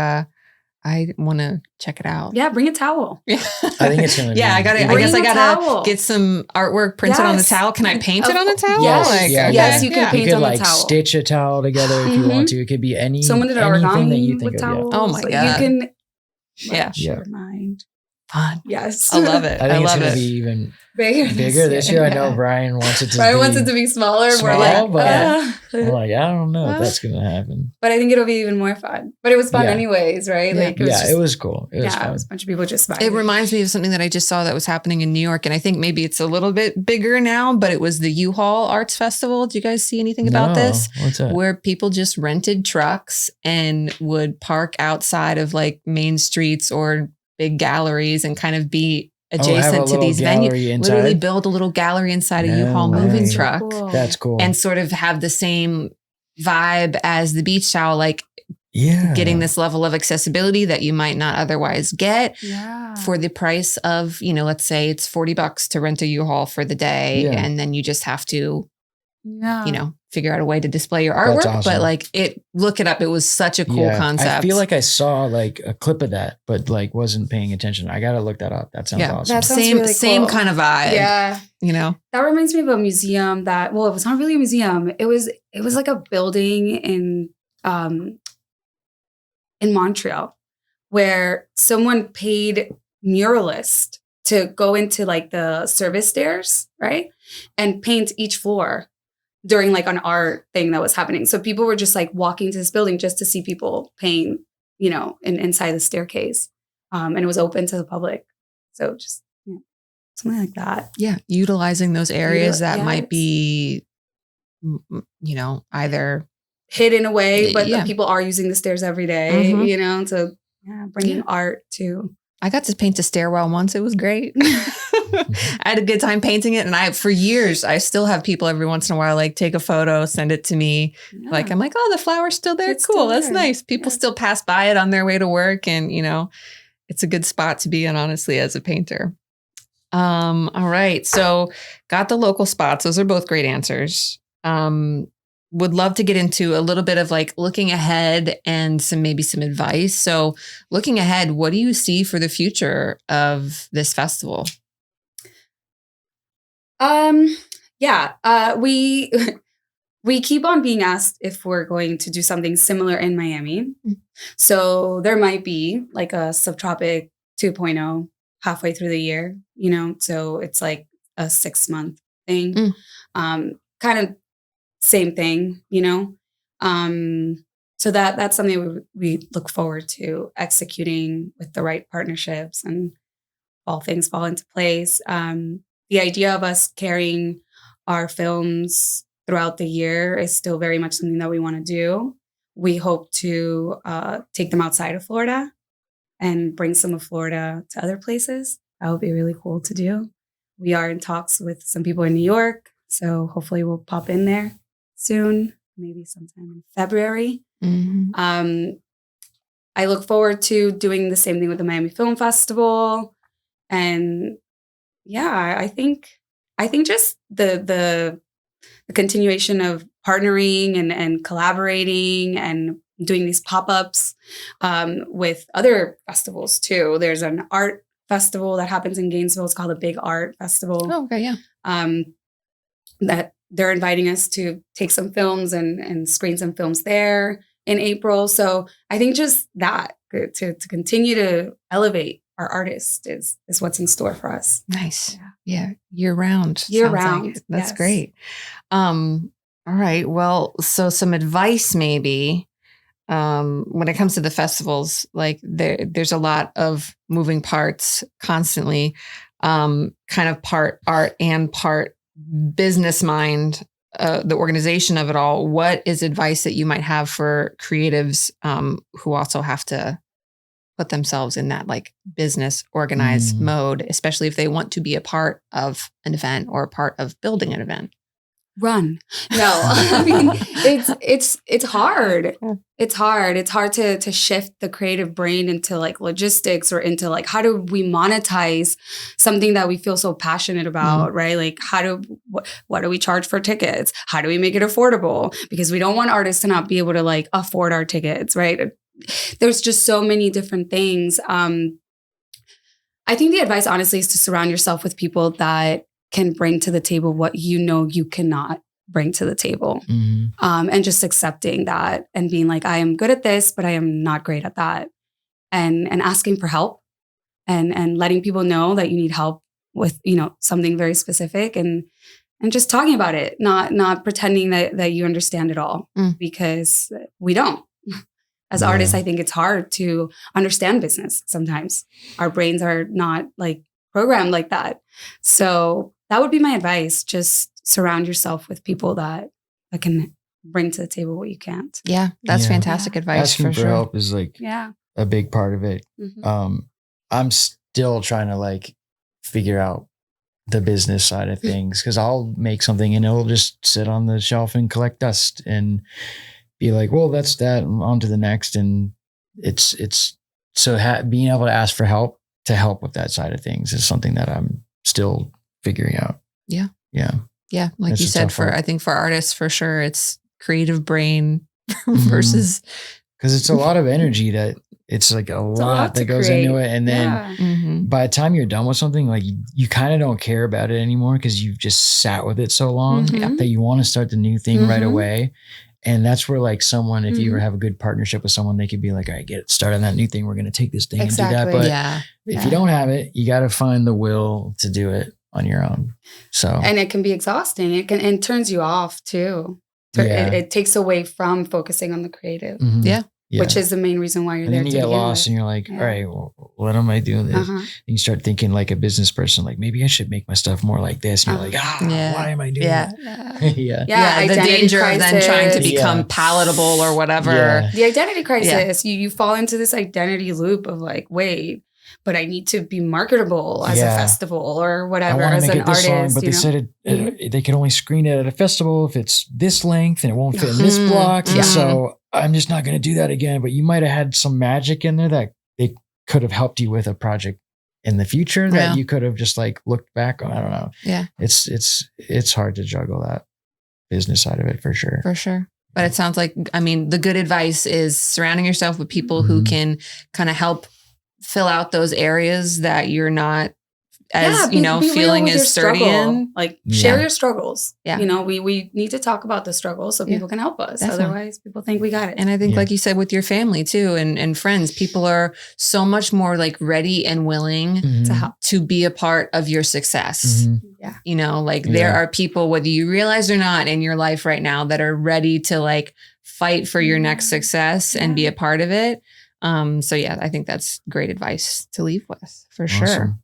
I want to check it out. Yeah, bring a towel. Yeah, I think it's gonna. I gotta get some artwork printed on the towel. Can I paint it on the towel? Yes, yes, you can paint on the towel. Stitch a towel together if you want to. It could be any. Someone did anything that you origami think with of. towels. Oh my god! You can. Yeah. Your mind. Fun. Yes, I love it. I think it's gonna be even bigger this year. I know Brian wants it to be smaller. Small, we're like, but I'm like, I don't know if that's gonna happen. But I think it'll be even more fun. But it was fun anyways, right? Yeah. Like it was cool. It was fun. It was a bunch of people just vibing. It reminds me of something that I just saw that was happening in New York, and I think maybe it's a little bit bigger now. But it was the U-Haul Arts Festival. Do you guys see anything about this? What's that? Where people just rented trucks and would park outside of like main streets or big galleries and kind of be adjacent to these venues, literally build a little gallery inside a U-Haul moving truck. Cool. That's cool. And sort of have the same vibe as the beach towel, like getting this level of accessibility that you might not otherwise get for the price of, let's say it's $40 to rent a U-Haul for the day. And then you just have to, figure out a way to display your artwork. Awesome. But like look it up. It was such a cool concept. I feel like I saw like a clip of that, but like wasn't paying attention. I got to look that up. That sounds awesome. That sounds same really same cool. kind of vibe. Yeah. That reminds me of a museum it was not really a museum. It was like a building in Montreal where someone paid muralists to go into like the service stairs, right? And paint each floor during like an art thing that was happening. So people were just like walking to this building just to see people paint, inside the staircase. And it was open to the public. So just something like that. Yeah. Utilizing those areas that might be, either hidden away, but the people are using the stairs every day, so bringing art to. I got to paint a stairwell once. It was great. I had a good time painting it. And for years, I still have people every once in a while, like take a photo, send it to me. Yeah. Like, I'm like, oh, the flower's still there. It's cool. Still That's nice. People still pass by it on their way to work. And, it's a good spot to be in, honestly, as a painter. All right. So got the local spots. Those are both great answers. Would love to get into a little bit of like looking ahead and maybe some advice. So looking ahead, what do you see for the future of this festival? We keep on being asked if we're going to do something similar in Miami. So there might be like a Subtropic 2.0 halfway through the year, so it's like a 6-month thing. Kind of same thing, so that's something we look forward to executing with the right partnerships and all things fall into place. The idea of us carrying our films throughout the year is still very much something that we want to do. We hope to take them outside of Florida and bring some of Florida to other places. That would be really cool to do. We are in talks with some people in New York, so hopefully we'll pop in there soon, maybe sometime in February. I look forward to doing the same thing with the Miami Film Festival. And I think just the continuation of partnering and collaborating and doing these pop-ups with other festivals too. There's an art festival that happens in Gainesville. It's called the Big Art Festival. Oh, okay, yeah. That they're inviting us to take some films and screen some films there in April. So I think just that to continue to elevate our artists is what's in store for us. Nice. Yeah. Year round. Year sounds round. like. That's Yes. great. All right. Well, so some advice maybe when it comes to the festivals, like there's a lot of moving parts constantly, kind of part art and part business mind, the organization of it all. What is advice that you might have for creatives who also have to put themselves in that like business organized mode, especially if they want to be a part of an event or a part of building an event? Run. No, I mean, it's hard. It's hard. It's hard to shift the creative brain into like logistics or into like, how do we monetize something that we feel so passionate about, right? Like what do we charge for tickets? How do we make it affordable? Because we don't want artists to not be able to like afford our tickets, right? There's just so many different things. I think the advice honestly is to surround yourself with people that can bring to the table what you know you cannot bring to the table. And just accepting that and being like, I am good at this, but I am not great at that. And asking for help and letting people know that you need help with, something very specific and just talking about it, not pretending that you understand it all because we don't. As artists, I think it's hard to understand business sometimes. Our brains are not like programmed like that. So that would be my advice. Just surround yourself with people that can bring to the table what you can't. Yeah, that's fantastic advice. Asking for help is like a big part of it. I'm still trying to like figure out the business side of things because I'll make something and it'll just sit on the shelf and collect dust and be like, well, that's that. On to the next. And it's so being able to ask for help to help with that side of things is something that I'm still figuring out. Yeah. Like that's you said, I think for artists, for sure, it's creative brain versus. Because it's a lot of energy that it's like a lot that goes into it. And then by the time you're done with something, like you kind of don't care about it anymore because you've just sat with it so long that you want to start the new thing right away. And that's where like someone, if you ever have a good partnership with someone, they could be like, all right, get started on that new thing. We're going to take this thing and do that. But if you don't have it, you got to find the will to do it on your own. So, and it can be exhausting. It turns you off too. It takes away from focusing on the creative. Which is the main reason why you're there. And then you get lost and you're like, all right, well, what am I doing this? And you start thinking like a business person, like maybe I should make my stuff more like this. And you're like, why am I doing that? The danger of then trying to become palatable or whatever. The identity crisis, you fall into this identity loop of like, wait, but I need to be marketable as a festival or whatever as an artist. Song, but they said they could only screen it at a festival if it's this length and it won't fit in this block. So I'm just not going to do that again. But you might have had some magic in there that they could have helped you with a project in the future that you could have just like looked back on. I don't know. Yeah. It's hard to juggle that business side of it for sure. For sure. But it sounds like, I mean, the good advice is surrounding yourself with people who can kind of help fill out those areas that you're not as, be feeling as sturdy in. Like share your struggles. Yeah. We need to talk about the struggles so people can help us. Definitely. Otherwise people think we got it. And I think like you said, with your family too, and friends, people are so much more like ready and willing to help, to be a part of your success. There are people, whether you realize or not in your life right now, that are ready to like fight for your next success and be a part of it. I think that's great advice to leave with for sure.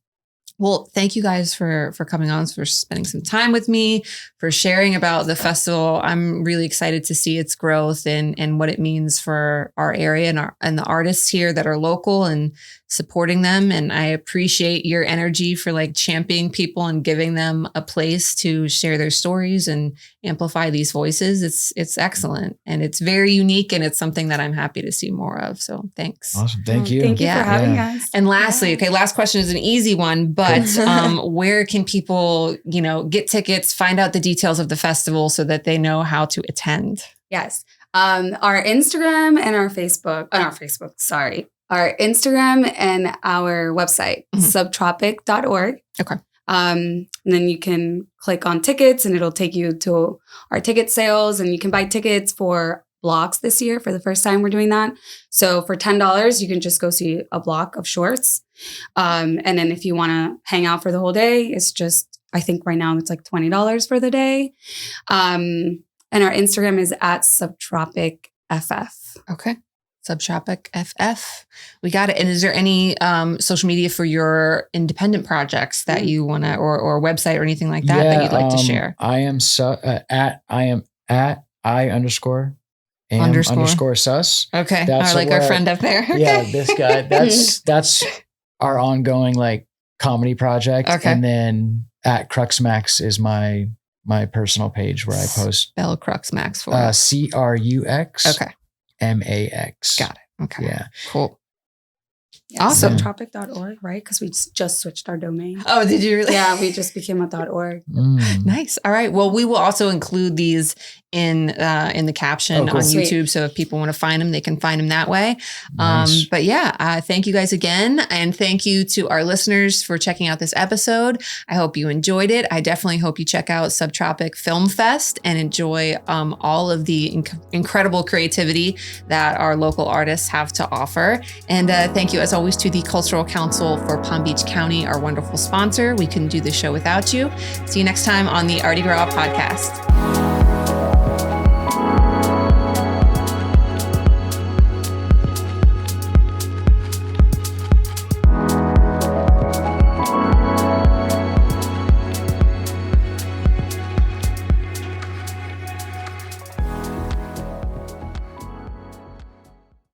Well, thank you guys for coming on, for spending some time with me, for sharing about the festival. I'm really excited to see its growth and what it means for our area and the artists here that are local and supporting them. And I appreciate your energy for like championing people and giving them a place to share their stories and amplify these voices. It's excellent and it's very unique and it's something that I'm happy to see more of. So thanks. Awesome. Thank you. Thank you for having us. And lastly, last question is an easy one, but but where can people, get tickets, find out the details of the festival so that they know how to attend? Yes. Our Instagram and our Instagram and our website, subtropic.org. Okay. And then you can click on tickets and it'll take you to our ticket sales, and you can buy tickets for blocks this year. For the first time, we're doing that. So for $10, you can just go see a block of shorts. And then if you want to hang out for the whole day, it's just, I think right now it's like $20 for the day. And our Instagram is at Subtropic FF. Okay. Subtropic FF. We got it. And is there any social media for your independent projects that you want to, or website or anything like that that you'd like to share? I am at _am_sus. Okay. That's our friend up there. Okay. Yeah, this guy. That's our ongoing like comedy project. Okay. And then at Cruxmax is my personal page where I post. Spell Cruxmax for CRUX. Okay. MAX. Got it. Okay. Yeah. Cool. Yeah, Awesome. Subtropic.org, right? Because we just switched our domain. Oh, did you really? Yeah, we just became a .org. Nice. All right. Well, we will also include these in the caption cool. on Sweet. YouTube. So if people want to find them, they can find them that way. Nice. But yeah, thank you guys again. And thank you to our listeners for checking out this episode. I hope you enjoyed it. I definitely hope you check out Subtropic Film Fest and enjoy all of the incredible creativity that our local artists have to offer. And thank you as always to the Cultural Council for Palm Beach County, our wonderful sponsor. We couldn't do this show without you. See you next time on the ArtiGras Podcast.